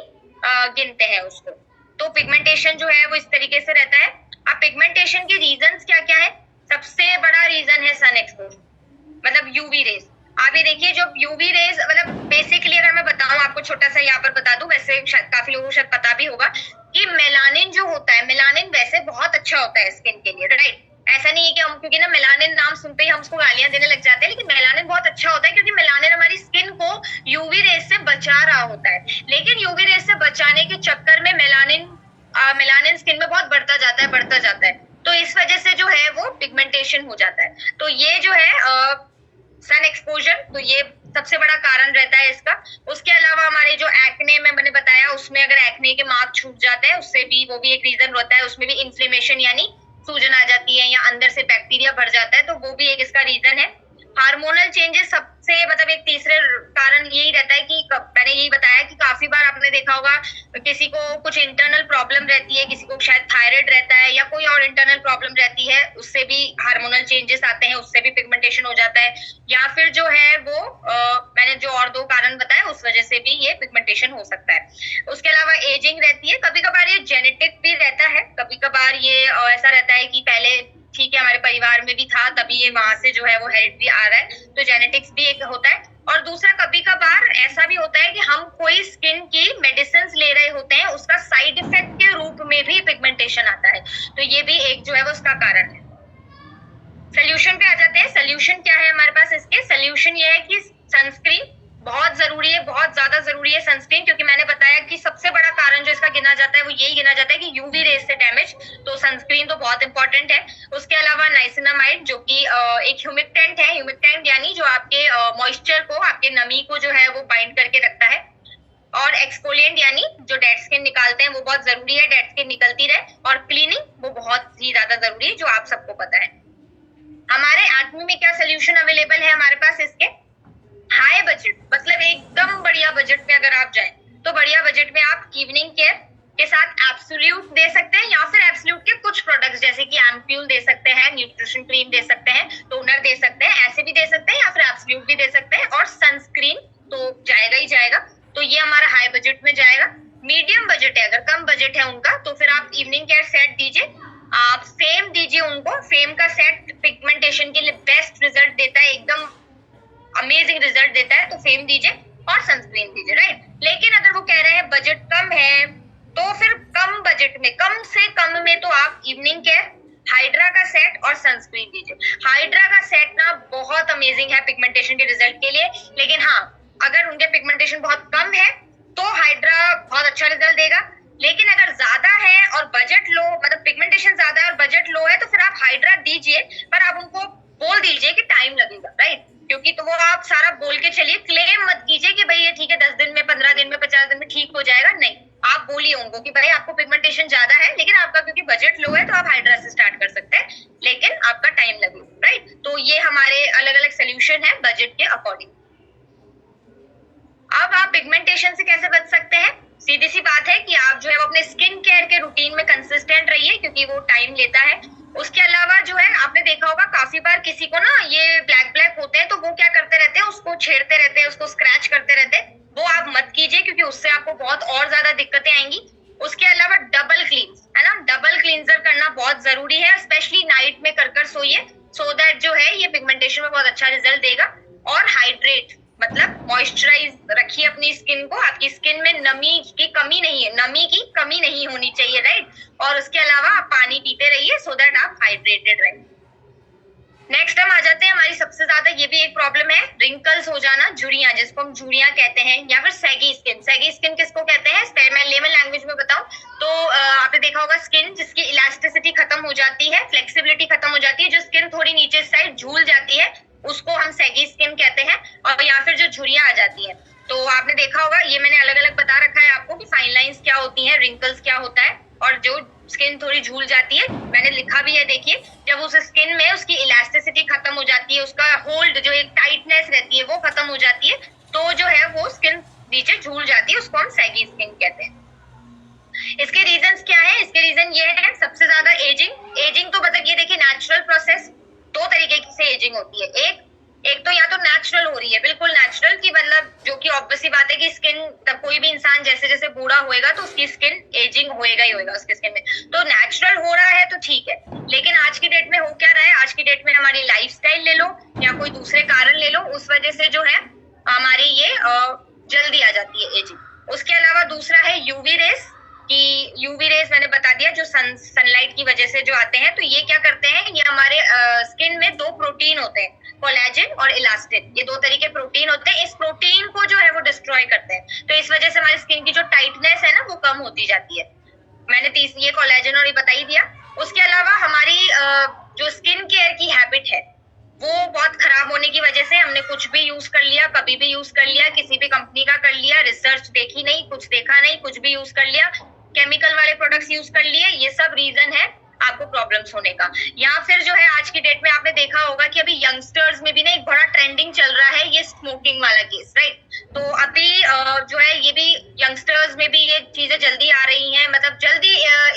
गिनते हैं उसको। तो पिगमेंटेशन जो है वो इस तरीके से रहता है। अब पिगमेंटेशन के रीजंस क्या क्या है? सबसे बड़ा रीजन है सन एक्सपोजर, मतलब यूवी रेज। आप ये देखिए, जब यूवी रेज मतलब बेसिकली अगर मैं बताऊं आपको, छोटा सा यहाँ पर बता दूं, वैसे शायद काफी लोगों को शायद पता भी होगा कि मेलानिन जो होता है, मेलानिन वैसे बहुत अच्छा होता है स्किन के लिए, राइट। ऐसा नहीं है कि हम, क्योंकि ना मेलानिन नाम सुनते ही हम उसको गालियां देने लग जाते हैं, लेकिन मेलानिन बहुत अच्छा होता है क्योंकि मेलानिन हमारी स्किन को यूवी रेज से बचा रहा होता है। लेकिन यूवी रेज से बचाने के चक्कर में मेलानिन स्किन में बहुत बढ़ता जाता है, तो इस वजह से जो है वो पिगमेंटेशन हो जाता है। तो ये जो है सन एक्सपोजर, तो ये सबसे बड़ा कारण रहता है इसका। उसके अलावा हमारे जो एक्ने में मैंने बताया, उसमें अगर एक्ने के मार्क छूट जाते हैं उससे भी, वो भी एक रीजन होता है। उसमें भी इन्फ्लेमेशन यानी सूजन आ जाती है या अंदर से बैक्टीरिया बढ़ जाता है, तो वो भी एक इसका रीजन है। हार्मोनल चेंजेस सबसे मतलब एक तीसरे कारण यही रहता है कि मैंने यही बताया कि काफी बार आपने देखा होगा किसी को कुछ इंटरनल प्रॉब्लम रहती है, किसी को शायद थायराइड रहता है या कोई और इंटरनल प्रॉब्लम रहती है, उससे भी हार्मोनल चेंजेस आते हैं, उससे भी पिगमेंटेशन हो जाता है। या फिर जो है वो मैंने जो और दो कारण बताए उस वजह से भी ये पिगमेंटेशन हो सकता है। उसके अलावा एजिंग रहती है, कभी कभार ये जेनेटिक भी रहता है, कभी कभार ये ऐसा रहता है कि पहले ठीक है हमारे परिवार में भी था तभी ये वहां से जो है वो हेरिडिटी आ रहा है, तो जेनेटिक्स भी एक होता है। और दूसरा, कभी कभार ऐसा भी होता है कि हम कोई स्किन की मेडिसिन ले रहे होते हैं, उसका साइड इफेक्ट के रूप में भी पिगमेंटेशन आता है, तो ये भी एक जो है वो उसका कारण है। सोल्यूशन पे आ जाते हैं। सोल्यूशन क्या है हमारे पास इसके? सोल्यूशन ये है कि सनस्क्रीन बहुत जरूरी है, बहुत ज्यादा जरूरी है सनस्क्रीन, क्योंकि मैंने बताया कि सबसे बड़ा कारण जो इसका गिना जाता है वो यही गिना जाता है कि यूवी रेज से डैमेज, तो सनस्क्रीन तो बहुत इंपॉर्टेंट है। उसके अलावा नाइसिनामाइड जो कि एक ह्यूमिक्टेंट है, ह्यूमिक्टेंट यानी जो आपके मॉइस्चर को, आपके नमी को जो है वो बाइंड करके रखता है। और एक्सफोलिएंट यानी जो डेड स्किन निकालते हैं वो बहुत जरूरी है, डेड स्किन निकलती रहे। और क्लीनिंग वो बहुत ही ज्यादा जरूरी है, जो आप सबको पता है। हमारे आदमी में क्या सोल्यूशन अवेलेबल है हमारे पास इसके? हाई बजट, मतलब एकदम बढ़िया बजट में अगर आप जाएं तो बढ़िया बजट में आप इवनिंग केयर के साथ एब्सोल्यूट दे सकते हैं, या फिर एब्सोल्यूट के कुछ प्रोडक्ट्स जैसे कि एम्प्यूल दे सकते हैं, न्यूट्रिशन क्रीम दे सकते हैं, टोनर दे सकते हैं, ऐसे भी दे सकते हैं, या फिर एब्सोल्यूट भी दे सकते हैं। और सनस्क्रीन तो जाएगा ही जाएगा, तो ये हमारा हाई बजट में जाएगा। मीडियम बजट है, अगर कम बजट है उनका, तो फिर आप इवनिंग केयर सेट दीजिए, आप फेम दीजिए उनको। फेम का सेट पिगमेंटेशन के लिए बेस्ट रिजल्ट देता है, एकदम अमेजिंग रिजल्ट देता है, तो फेम दीजिए और सनस्क्रीन दीजिए, राइट। लेकिन अगर वो कह रहे हैं बजट कम है, तो फिर कम बजट में, कम से कम में, तो आप इवनिंग केयर, हाइड्रा का सेट और सनस्क्रीन दीजिए। हाइड्रा का सेट ना बहुत अमेजिंग है पिगमेंटेशन के रिजल्ट के लिए, लेकिन हाँ अगर उनके पिगमेंटेशन बहुत कम है तो हाइड्रा बहुत अच्छा रिजल्ट देगा। लेकिन अगर ज्यादा है और बजट लो, मतलब पिगमेंटेशन ज्यादा है और बजट लो है, तो फिर आप हाइड्रा दीजिए, पर आप उनको बोल दीजिए कि टाइम लगेगा, राइट। क्योंकि तो वो आप सारा बोल के चलिए, क्लेम मत कीजिए कि भाई ये ठीक है 10 दिन में, 15 दिन में, 50 दिन में ठीक हो जाएगा, नहीं। आप बोलिए उनको कि भाई आपको पिगमेंटेशन ज्यादा है, लेकिन आपका क्योंकि बजट लो है तो आप हाइड्रा से स्टार्ट कर सकते हैं, लेकिन आपका टाइम लगेगा, राइट। तो ये हमारे अलग अलग सोल्यूशन है बजट के अकॉर्डिंग। अब आप पिगमेंटेशन से कैसे बच सकते हैं? सीधी सी बात है कि आप जो है वो अपने स्किन केयर के रूटीन में कंसिस्टेंट रहिए, क्योंकि वो टाइम लेता है। उसके अलावा जो है आपने देखा होगा काफी बार किसी को ना ये ब्लैक होते हैं, तो वो क्या करते रहते हैं, उसको छेड़ते रहते हैं, उसको स्क्रैच करते रहते हैं। वो आप मत कीजिए, क्योंकि उससे आपको बहुत और ज्यादा दिक्कतें आएंगी। उसके अलावा डबल क्लींस है ना, डबल क्लींजर करना बहुत जरूरी है, स्पेशली नाइट में कर सोइए, सो दैट जो है ये पिगमेंटेशन में बहुत अच्छा रिजल्ट देगा। और हाइड्रेट मतलब मॉइस्चराइज रखिए अपनी स्किन को, आपकी स्किन में नमी की कमी नहीं है, नमी की कमी नहीं होनी चाहिए, राइट। और उसके अलावा आप पानी पीते रहिए, सो दैट आप हाइड्रेटेड रहें। नेक्स्ट हम आ जाते हैं, हमारी सबसे ज्यादा ये भी एक प्रॉब्लम है, रिंकल्स हो जाना, झुर्रियां, जिसको हम झुर्रियां कहते हैं, या फिर सैगी स्किन। सैगी स्किन किसको कहते हैं, मैं लेमन लैंग्वेज में बताऊं तो आपने देखा होगा स्किन जिसकी इलास्टिसिटी खत्म हो जाती है, फ्लेक्सिबिलिटी खत्म हो जाती है, जो स्किन थोड़ी नीचे साइड झूल जाती है, उसको हम सैगी स्किन कहते हैं। और या फिर जो झुर्रियां आ जाती है, तो आपने देखा होगा, ये मैंने अलग अलग बता रखा है आपको कि फाइन लाइंस क्या होती है, रिंकल्स क्या होता है, और जो स्किन थोड़ी झूल जाती है, मैंने लिखा भी है, देखिए, जब उस स्किन में उसकी इलास्टिसिटी खत्म हो जाती है, उसका होल्ड जो एक टाइटनेस रहती है वो खत्म हो जाती है, तो जो है वो स्किन नीचे झूल जाती है, उसको हम सैगी स्किन कहते हैं। इसके रीजंस क्या है, इसके रीजन ये है, सबसे ज्यादा एजिंग तो मतलब ये देखिए नेचुरल प्रोसेस, दो तरीके से एजिंग होती है। एक तो या तो नेचुरल हो रही है, बिल्कुल नेचुरल, की मतलब जो कि ऑब्वियसली बात है कि स्किन, तब कोई भी इंसान जैसे जैसे बूढ़ा होएगा तो उसकी स्किन एजिंग होएगा ही होएगा उसकी स्किन में, तो नेचुरल हो रहा है तो ठीक है। लेकिन आज की डेट में हो क्या रहा है, आज की डेट में हमारी लाइफस्टाइल ले लो या कोई दूसरे कारण ले लो, उस वजह से जो है हमारी ये जल्दी आ जाती है एजिंग। उसके अलावा दूसरा है यूवी रेस, कि यूवी रेस मैंने बता दिया, जो सनलाइट की वजह से जो आते हैं, तो ये क्या करते हैं, ये हमारे स्किन में दो प्रोटीन होते हैं, कोलेजन और इलास्टिन, ये दो तरीके प्रोटीन होते हैं, इस प्रोटीन को जो है वो डिस्ट्रॉय करते हैं, तो इस वजह से हमारी स्किन की जो टाइटनेस है ना वो कम होती जाती है। मैंने ये कोलेजन और ये बता ही दिया। उसके अलावा हमारी जो स्किन केयर की हैबिट है वो बहुत खराब होने की वजह से, हमने कुछ भी यूज कर लिया, कभी भी यूज कर लिया, किसी भी कंपनी का कर लिया, रिसर्च देखी नहीं, कुछ देखा नहीं, कुछ भी यूज कर लिया, केमिकल वाले प्रोडक्ट्स यूज कर लिए, ये सब रीजन है आपको प्रॉब्लम्स होने का। या फिर जो है आज की डेट में आपने देखा होगा कि अभी यंगस्टर्स में भी ना एक बड़ा ट्रेंडिंग चल रहा है ये स्मोकिंग वाला केस, राइट। तो अभी जो है ये भी यंगस्टर्स में भी ये चीजें जल्दी आ रही हैं, मतलब जल्दी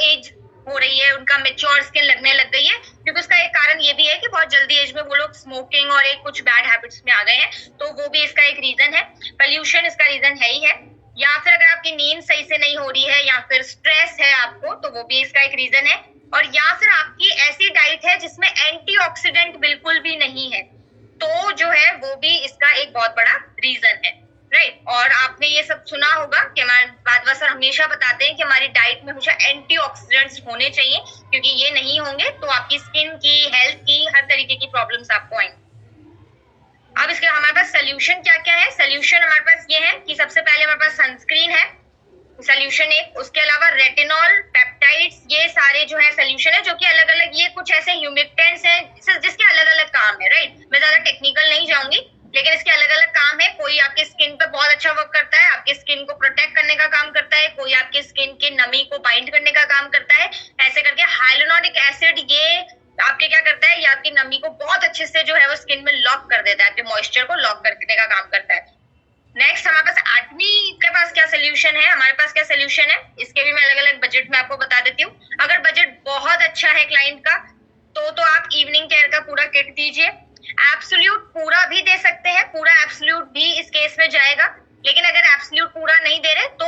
एज हो रही है, उनका मेच्योर स्किन लगने लग गई है, क्योंकि उसका एक कारण ये भी है कि बहुत जल्दी एज में वो लोग स्मोकिंग और एक कुछ बैड हैबिट्स में आ गए हैं, तो वो भी इसका एक रीजन है। पोल्यूशन इसका रीजन है ही है, या फिर अगर आपकी नींद सही से नहीं हो रही है, या फिर स्ट्रेस है आपको, तो वो भी इसका एक रीजन है। और या फिर आपकी ऐसी डाइट है जिसमें एंटीऑक्सीडेंट बिल्कुल भी नहीं है, तो जो है वो भी इसका एक बहुत बड़ा रीजन है, राइट। और आपने ये सब सुना होगा कि हमारे बादवा सर हमेशा बताते हैं कि हमारी डाइट में हमेशा एंटीऑक्सीडेंट्स होने चाहिए, क्योंकि ये नहीं होंगे तो आपकी स्किन की, हेल्थ की, हर तरीके की प्रॉब्लम्स आपको आएंगी। अब इसके हमारे पास सोल्यूशन क्या क्या है, सोल्यूशन हमारे पास ये है कि सबसे पहले हमारे पास सनस्क्रीन है, सोल्यूशन एक। उसके अलावा रेटिनॉल, पेप्टाइड्स, ये सारे जो है सोल्यूशन है, जो कि अलग अलग, ये कुछ ऐसे ह्यूमिक्टेंट्स हैं जिसके अलग अलग काम है, राइट। मैं ज्यादा टेक्निकल नहीं जाऊंगी, लेकिन इसके अलग अलग काम है। कोई आपके स्किन पे बहुत अच्छा वर्क करता है, आपके स्किन को प्रोटेक्ट करने का काम करता है, कोई आपके स्किन के नमी को बाइंड करने का काम करता है, ऐसे करके हाइलुरोनिक एसिड ये आपके क्या करता है, ये आपकी नमी को बहुत अच्छे से जो है वो स्किन में लॉक कर देता है, आपके मॉइस्चर को लॉक करने का काम करता है। नेक्स्ट हमारे पास एक्ने के पास क्या सोल्यूशन है, हमारे पास क्या सोल्यूशन है, इसके भी मैं अलग अलग बजट में आपको बता देती हूँ। अगर बजट बहुत अच्छा है क्लाइंट का, तो आप इवनिंग केयर का पूरा किट दीजिए, एब्सोल्यूट पूरा भी दे सकते हैं, पूरा एब्सोल्यूट भी इस केस में जाएगा। लेकिन अगर एब्सोल्यूट पूरा नहीं दे रहे तो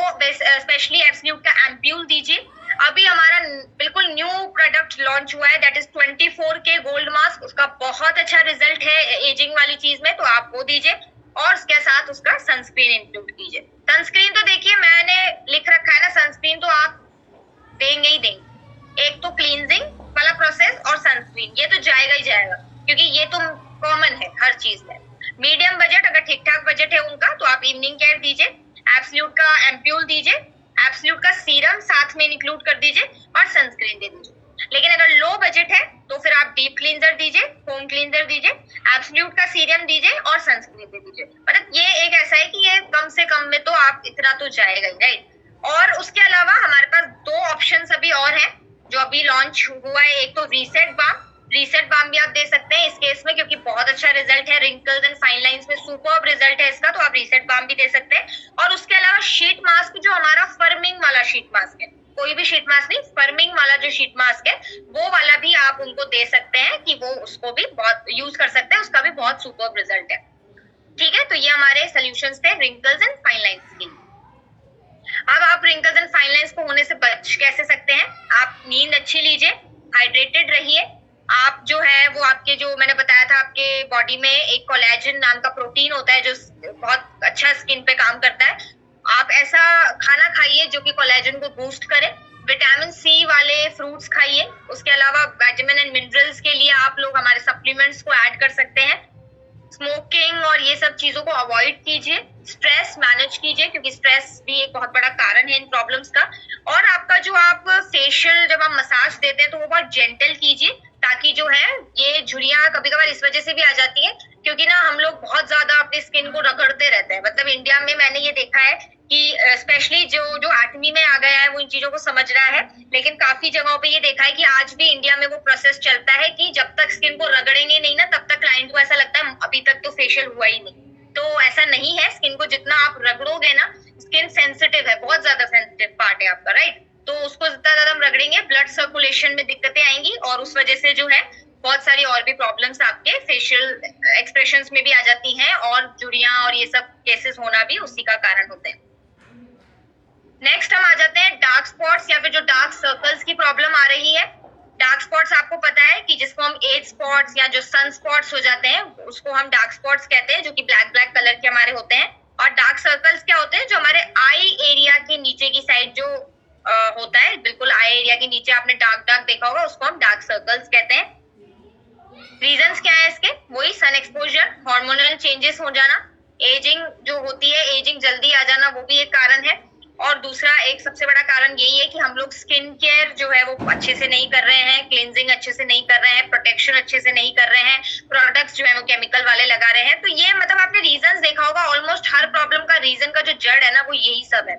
स्पेशली एब्सोल्यूट का एम्प्यूल दीजिए। अभी हमारा बिल्कुल न्यू प्रोडक्ट लॉन्च हुआ है, that is 24K gold mask, उसका बहुत अच्छा रिजल्ट है एजिंग वाली चीज में, तो आप वो दीजिए, और उसके साथ उसका सनस्क्रीन इंक्लूड कीजिए। सनस्क्रीन तो देखिए मैंने लिख रखा है ना, सनस्क्रीन तो आप देंगे ही देंगे, एक तो क्लींजिंग वाला प्रोसेस और सनस्क्रीन, ये तो जाएगा ही जाएगा, क्योंकि ये तो कॉमन है हर चीज में। मीडियम बजट, अगर ठीक ठाक बजट है उनका, तो आप इवनिंग केयर दीजिए, एब्सोल्यूट का एम्प्यूल दीजिए, एब्सोल्यूट का सीरम साथ में इंक्लूड कर दीजिए, और सनस्क्रीन दे दीजिए। लेकिन अगर लो बजट है तो फिर आप डीप क्लींजर दीजिए, होम क्लींजर दीजिए, एब्सोल्यूट का सीरम दीजिए, और सनस्क्रीन दे दीजिए। मतलब ये एक ऐसा है कि ये कम से कम में तो आप इतना तो जाएगा ही, राइट। और उसके अलावा हमारे पास दो ऑप्शंस अभी और हैं जो अभी लॉन्च हुआ है, एक तो रीसेट बाम भी आप दे सकते हैं इस केस में, क्योंकि बहुत अच्छा रिजल्ट है, रिंकल्स एंड फाइन लाइंस में सुपर्ब रिजल्ट है इसका, तो आप रीसेट बाम भी दे सकते हैं। और उसके अलावा शीट मास्क, जो हमारा फर्मिंग वाला शीट मास्क है, कोई भी शीट मास्क नहीं, फर्मिंग वाला जो शीट मास्क है वो वाला भी आप उनको दे सकते हैं कि वो उसको भी बहुत यूज कर सकते हैं, उसका भी बहुत सुपर्ब रिजल्ट है। ठीक है, तो ये हमारे सोल्यूशंस थे रिंकल्स एंड फाइन लाइंस के। अब आप रिंकल्स एंड फाइन लाइंस को होने से बच कैसे सकते हैं, आप नींद अच्छी लीजिए, हाइड्रेटेड रहिए, आप जो है वो आपके जो मैंने बताया था, आपके बॉडी में एक कोलेजन नाम का प्रोटीन होता है जो बहुत अच्छा स्किन पे काम करता है, आप ऐसा खाना खाइए जो कि कोलेजन को बूस्ट करे, विटामिन सी वाले फ्रूट्स खाइए। उसके अलावा विटामिन एंड मिनरल्स के लिए आप लोग हमारे सप्लीमेंट्स को ऐड कर सकते हैं। स्मोकिंग और ये सब चीजों को अवॉइड कीजिए। स्ट्रेस मैनेज कीजिए, क्योंकि स्ट्रेस भी एक बहुत बड़ा कारण है इन प्रॉब्लम्स का। और आपका जो आप फेशियल जब आप मसाज देते हैं तो वो बहुत जेंटल कीजिए, ताकि जो है ये झुर्रियां कभी कभार इस वजह से भी आ जाती है क्योंकि ना हम लोग बहुत ज्यादा अपनी स्किन को रगड़ते रहते हैं। मतलब इंडिया में मैंने ये देखा है कि स्पेशली जो 8वीं में आ गया है वो इन चीजों को समझ रहा है, लेकिन काफी जगहों पे ये देखा है कि आज भी इंडिया में वो प्रोसेस चलता है कि जब तक स्किन को रगड़ेंगे नहीं ना तब तक क्लाइंट को ऐसा लगता है अभी तक तो फेशियल हुआ ही नहीं। तो ऐसा नहीं है, स्किन को जितना आप रगड़ोगे ना, स्किन सेंसिटिव है, बहुत ज्यादा सेंसिटिव पार्ट है आपका, राइट। तो उसको जितना ज्यादा हम रगड़ेंगे ब्लड सर्कुलेशन में दिक्कतें आएंगी और उस वजह से जो है बहुत सारी और भी प्रॉब्लम्स आपके फेशियल एक्सप्रेशंस में भी आ जाती हैं और झुर्रियां और ये सब केसेस होना भी उसी का कारण होते हैं। नेक्स्ट हम आ जाते हैं डार्क स्पॉट्स या फिर जो डार्क सर्कल्स की प्रॉब्लम आ रही है। डार्क स्पॉट्स आपको पता है कि जिसको हम एज स्पॉट्स या जो सन स्पॉट्स हो जाते हैं उसको हम डार्क स्पॉट्स कहते हैं, जो कि ब्लैक ब्लैक कलर के हमारे होते हैं। और डार्क सर्कल्स क्या होते हैं, जो हमारे आई एरिया के नीचे की साइड जो होता है, बिल्कुल आई एरिया के नीचे आपने डार्क डार्क देखा होगा, उसको हम डार्क सर्कल्स कहते हैं। रीजंस क्या है इसके, वही सन एक्सपोजर, हार्मोनल चेंजेस हो जाना, एजिंग जो होती है, एजिंग जल्दी आ जाना, वो भी एक कारण है। और दूसरा एक सबसे बड़ा कारण यही है कि हम लोग स्किन केयर जो है वो अच्छे से नहीं कर रहे हैं, क्लींजिंग अच्छे से नहीं कर रहे हैं, प्रोटेक्शन अच्छे से नहीं कर रहे हैं, प्रोडक्ट्स जो है वो केमिकल वाले लगा रहे हैं। तो ये मतलब आपने रीजंस देखा होगा, ऑलमोस्ट हर प्रॉब्लम का रीजन का जो जड़ है ना वो यही सब है।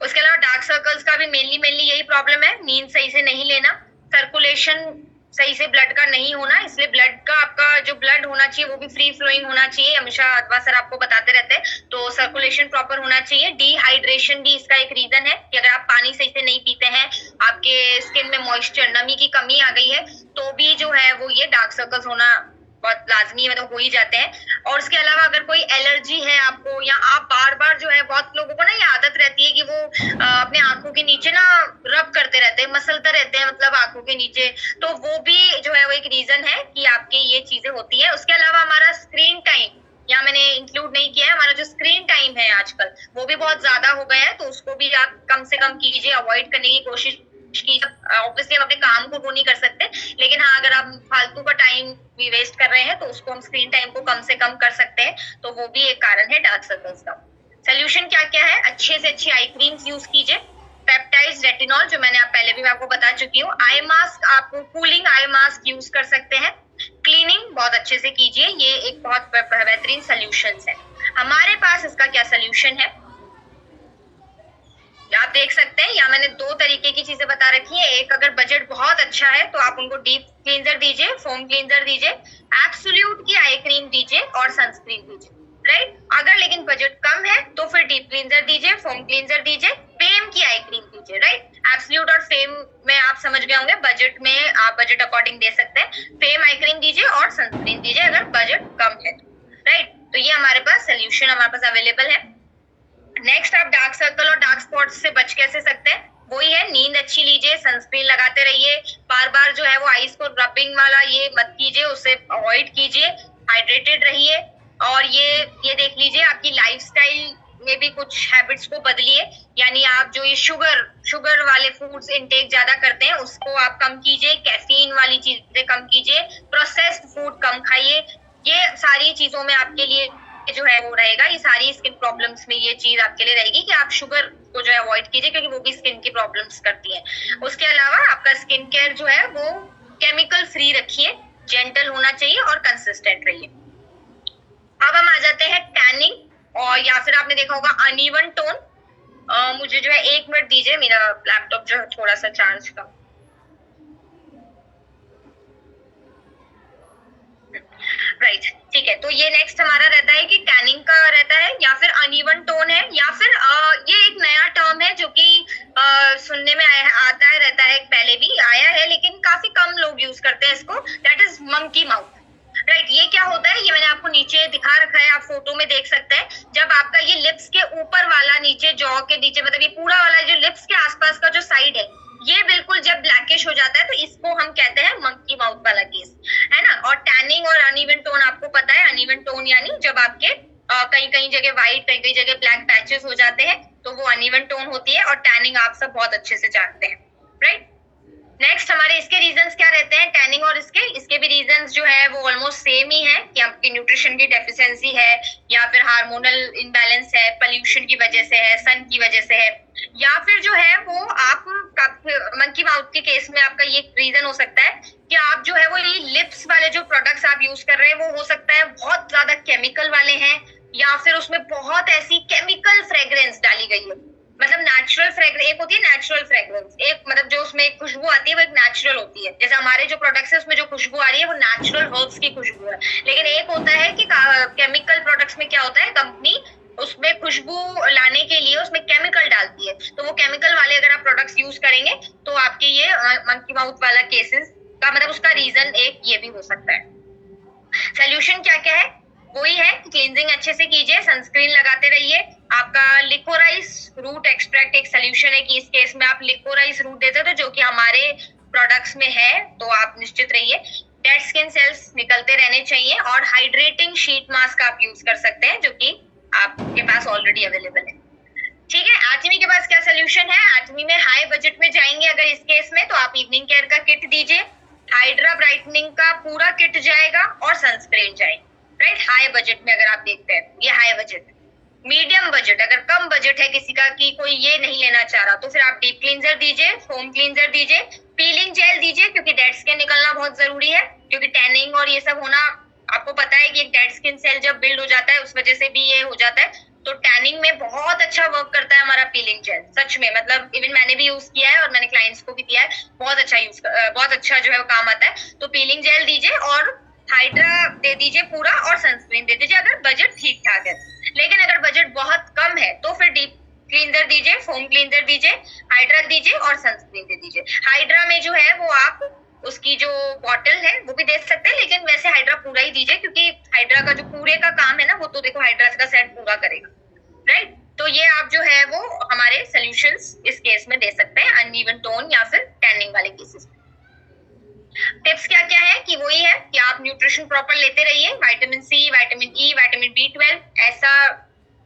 उसके अलावा डार्क सर्कल्स का भी मेनली यही प्रॉब्लम है, नींद सही से नहीं लेना, सर्कुलेशन सही से ब्लड का नहीं होना। इसलिए ब्लड का आपका जो ब्लड होना चाहिए वो भी फ्री फ्लोइंग होना चाहिए, हमेशा अथवा सर आपको बताते रहते हैं। तो सर्कुलेशन प्रॉपर होना चाहिए। डिहाइड्रेशन भी इसका एक रीजन है कि अगर आप पानी सही से नहीं पीते हैं, आपके स्किन में मॉइस्चर नमी की कमी आ गई है, तो भी जो है वो ये डार्क सर्कल्स होना बहुत लाजमी है, मतलब हो ही जाते हैं। और उसके अलावा अगर कोई एलर्जी है आपको, या आप बार बार जो है, बहुत लोगों को ना ये आदत रहती है कि वो अपने आंखों के नीचे ना रब करते रहते हैं, मसलते रहते हैं, मतलब आंखों के नीचे, तो वो भी जो है वो एक रीजन है कि आपके ये चीजें होती है। उसके अलावा हमारा स्क्रीन टाइम यहाँ मैंने इंक्लूड नहीं किया है, हमारा जो स्क्रीन टाइम है आजकल वो भी बहुत ज्यादा हो गया है, तो उसको भी आप कम से कम कीजिए, अवॉइड करने की कोशिश की। ऑब्वियसली हम अपने काम को वो नहीं कर सकते, लेकिन हाँ अगर आप फालतू का टाइम भी वेस्ट कर रहे हैं तो उसको हम स्क्रीन टाइम को कम से कम कर सकते हैं, तो वो भी एक कारण है डार्क सर्कल्स का। सोल्यूशन क्या क्या है, अच्छे से अच्छी आई क्रीम्स यूज कीजिए, पेप्टाइड्स, रेटिनॉल जो मैंने आप पहले भी मैं आपको बता चुकी हूँ, आई मास्क, आप कूलिंग आई मास्क यूज कर सकते हैं, क्लीनिंग बहुत अच्छे से कीजिए, ये एक बहुत बेहतरीन सोल्यूशन है। हमारे पास इसका क्या सोल्यूशन है आप देख सकते हैं, यहाँ मैंने 2 तरीके की चीजें बता रखी है। एक, अगर बजट बहुत अच्छा है तो आप उनको डीप क्लींजर दीजिए, फोम क्लींजर दीजिए, एब्सोल्यूट की आई क्रीम दीजिए और सनस्क्रीन दीजिए, राइट। अगर लेकिन बजट कम है तो फिर डीप क्लींजर दीजिए, फोम क्लींजर दीजिए, फेम की आई क्रीम दीजिए, राइट। एब्सोल्यूट और फेम में आप समझ गए होंगे, बजट में आप बजट अकॉर्डिंग दे सकते हैं। फेम आई क्रीम दीजिए और सनस्क्रीन दीजिए अगर बजट कम है, राइट। तो ये हमारे पास सोल्यूशन हमारे पास अवेलेबल है। नेक्स्ट, आप डार्क सर्कल और डार्क स्पॉट्स से बच कैसे सकते हैं, वही है, नींद अच्छी लीजिए, सनस्क्रीन लगाते रहिए, बार बार जो है वो आईज को रबिंग वाला ये मत कीजिए, उसे अवॉइड कीजिए, हाइड्रेटेड रहिए। और ये देख लीजिए आपकी लाइफस्टाइल में भी कुछ हैबिट्स को बदलिए, यानी आप जो ये शुगर वाले फूड्स इनटेक ज्यादा करते हैं उसको आप कम कीजिए, कैफीन वाली चीजें कम कीजिए, प्रोसेस्ड फूड कम खाइए। ये सारी चीजों में आपके लिए जो है वो रहेगा, ये सारी स्किन प्रॉब्लम्स में ये चीज आपके लिए रहेगी कि आप शुगर को जो है अवॉइड कीजिए, क्योंकि वो भी स्किन की प्रॉब्लम्स करती है। उसके अलावा आपका स्किन केयर जो है वो केमिकल फ्री रखिए, जेंटल होना चाहिए और कंसिस्टेंट रहिए। अब हम आ जाते हैं टैनिंग, और या फिर आपने देखा होगा अनइवन टोन। मुझे जो है 1 मिनट दीजिए, मेरा लैपटॉप जो है थोड़ा सा चार्ज का, राइट, ठीक है। तो ये नेक्स्ट हमारा रहता है कि टैनिंग का रहता है, या फिर अनइवन टोन है, या फिर ये एक नया टर्म है जो कि सुनने में आता है, रहता है, पहले भी आया है लेकिन काफी कम लोग यूज करते हैं इसको, that is monkey mouth, right. ये क्या होता है, ये मैंने आपको नीचे दिखा रखा है, आप फोटो में देख सकते हैं। जब आपका ये लिप्स के ऊपर वाला, नीचे जॉ के नीचे, मतलब ये पूरा वाला जो लिप्स के आसपास का जो साइड है, ये बिल्कुल जब ब्लैकिश हो जाता है तो इसको हम कहते हैं मंकी माउथ वाला केस, है ना। और टैनिंग और अनइवन टोन आपको पता है, अनइवन टोन यानी जब आपके कहीं कहीं जगह व्हाइट, कहीं कहीं जगह ब्लैक पैचेस हो जाते हैं, तो वो अनइवन टोन होती है, और टैनिंग आप सब बहुत अच्छे से जानते हैं, राइट। नेक्स्ट हमारे इसके रीजंस क्या रहते हैं, टैनिंग और इसके भी रीजंस जो है वो ऑलमोस्ट सेम ही है, कि आपकी न्यूट्रिशन की डेफिशिएंसी है, या फिर हार्मोनल इनबैलेंस है, पोल्यूशन की वजह से है, सन की वजह से है, या फिर जो है वो आप मंकी माउथ के केस में आपका ये रीजन हो सकता है कि आप जो है वो ये लिप्स वाले जो प्रोडक्ट्स आप यूज कर रहे हैं वो हो सकता है बहुत ज्यादा केमिकल वाले हैं, या फिर उसमें बहुत ऐसी केमिकल फ्रेग्रेंस डाली गई है। मतलब नेचुरल फ्रेग्रेंस एक होती है, नेचुरल फ्रेग्रेंस एक मतलब जो उसमें एक खुशबू आती है वो एक नेचुरल होती है, जैसे हमारे जो प्रोडक्ट्स है उसमें जो खुशबू आ रही है वो नेचुरल हर्ब्स की खुशबू है। लेकिन एक होता है कि केमिकल प्रोडक्ट्स में क्या होता है, कंपनी उसमें खुशबू लाने के लिए उसमें केमिकल डालती है, तो वो केमिकल वाले अगर आप प्रोडक्ट्स यूज करेंगे तो आपके ये मंकी माउथ वाला केसेस का मतलब उसका रीजन एक ये भी हो सकता है। सोल्यूशन क्या क्या है, वही है कि क्लींजिंग अच्छे से कीजिए, सनस्क्रीन लगाते रहिए। आपका लिकोराइस रूट एक्सट्रैक्ट एक सोल्यूशन है कि इस केस में आप लिकोराइस रूट देते हो, तो जो कि हमारे प्रोडक्ट्स में है, तो आप निश्चित रहिए। डेड स्किन सेल्स निकलते रहने चाहिए, और हाइड्रेटिंग शीट मास्क आप यूज कर सकते हैं जो कि आपके पास ऑलरेडी अवेलेबल है। ठीक है, एटमी के पास क्या सोल्यूशन है, एटमी में हाई बजट में जाएंगे अगर इस केस में, तो आप इवनिंग केयर का किट दीजिए, हाइड्रा ब्राइटनिंग का पूरा किट जाएगा, और सनस्क्रीन जाएगी, राइट। हाई बजट में अगर आप देखते हैं, ये हाई बजट। मीडियम बजट, अगर कम बजट है किसी का कि कोई ये नहीं लेना चाह रहा, तो फिर आप डीप क्लींजर दीजिए, फोम क्लींजर दीजिए, पीलिंग जेल दीजिए, क्योंकि डेड स्किन निकलना बहुत जरूरी है, क्योंकि टैनिंग और ये सब होना आपको पता है कि एक डेड स्किन सेल जब बिल्ड हो जाता है उस वजह से भी ये हो जाता है। तो टैनिंग में बहुत अच्छा वर्क करता है हमारा पीलिंग जेल, सच में, मतलब इवन मैंने भी यूज किया है और मैंने क्लाइंट्स को भी दिया है, बहुत अच्छा जो है वो काम आता है। तो पीलिंग जेल दीजिए, और हाइड्रा दे दीजिए पूरा, और सनस्क्रीन दे दीजिए अगर बजट ठीक ठाक है। लेकिन अगर बजट बहुत कम है तो फिर डीप क्लींजर दीजिए, फोम क्लींजर दीजिए, हाइड्रा दीजिए, और सनस्क्रीन दे दीजिए। हाइड्रा में जो है वो आप उसकी जो बॉटल है वो भी दे सकते हैं, लेकिन वैसे हाइड्रा पूरा ही दीजिए, क्योंकि हाइड्रा का जो पूरे का काम है ना, वो तो देखो हाइड्रा का सेट पूरा करेगा, राइट। तो ये आप जो है वो हमारे सोल्यूशंस इस केस में दे सकते हैं, अनइवन टोन या फिर टैनिंग वाले केसेस में। टिप्स क्या क्या है कि वही है कि आप न्यूट्रिशन प्रॉपर लेते रहिए, vitamin C, vitamin E, vitamin B12 ऐसा